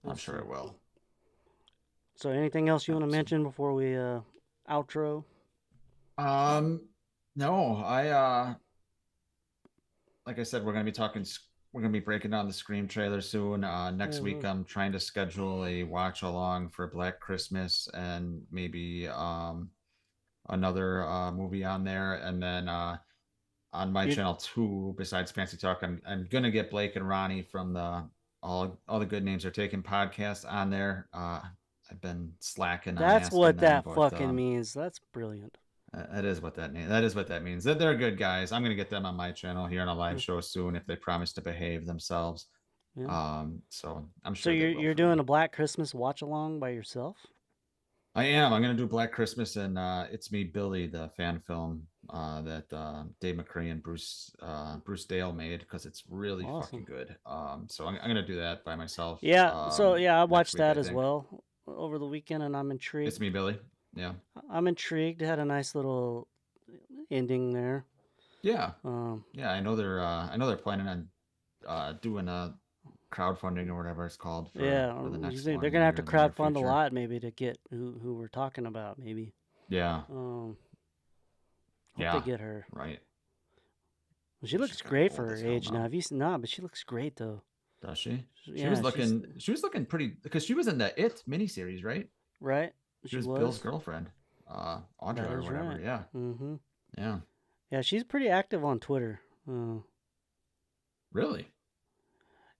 We'll I'm sure see. it will. So, anything else you want to Absolutely. mention before we outro? No, like I said, we're gonna be talking. We're gonna be breaking down the Scream trailer soon. Next week, I'm trying to schedule a watch along for Black Christmas and maybe another movie on there, and then on my You channel too. Besides Fancy Talk, I'm gonna get Blake and Ronnie from the all the good names are taken podcast on there. I've been slacking on That's asking what them, that but fucking means. That's brilliant. that is what that means. That is what that means. That they're good guys. I'm gonna get them on my channel here on a live show soon if they promise to behave themselves. Yeah. So I'm So sure they will you're for doing me. a Black Christmas watch along by yourself? I am. I'm gonna do Black Christmas and It's Me Billy, the fan film that Dave McCree and Bruce Dale made because it's really fucking Awesome. good. So I'm gonna do that by myself. Yeah. So yeah, I Next watched week I that as think. well over the weekend, and I'm It's intrigued. Me Billy. Yeah. I'm intrigued. It had a nice little ending there. Yeah. Um, Yeah. I know they're planning on doing a crowdfunding or whatever it's called yeah, for the next they're one gonna have here to in the near crowdfund a future. lot maybe to get who we're talking about. Maybe. Yeah. Hope they Yeah. get her. Right. She She's looks gotta be great for old her as hell age now. now. Have you seen? Nah, but she looks great though. Does she? Yeah, she's She was looking pretty because she was in the It miniseries, right? right. She She was Bill's was. girlfriend, That Audra or is whatever. right. Yeah, Mm-hmm. yeah. Yeah, she's pretty active on Twitter. Really?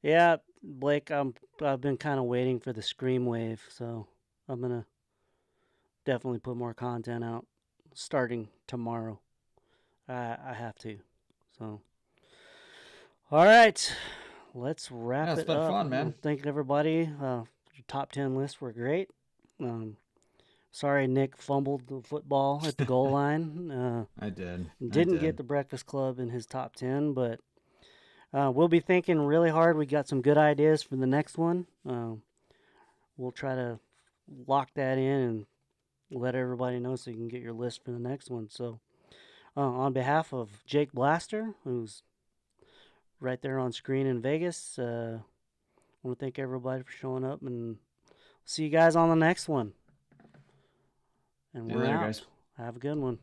Yeah, Blake, I've been kind of waiting for the Scream wave, so I'm gonna definitely put more content out starting tomorrow. I have to. So, all right, let's Yeah, wrap it's it been up. fun, man. Thank everybody. Your top 10 lists were great. Um, sorry, Nick fumbled the football at the goal line. I did. I Didn't get did. the Breakfast Club in his top 10, but we'll be thinking really hard. We got some good ideas for the next one. We'll try to lock that in and let everybody know so you can get your list for the next one. So, on behalf of Jake Blaster, who's right there on screen in Vegas, I want to thank everybody for showing up and see you guys on the next one. And See you we're later, out. guys. Have a good one.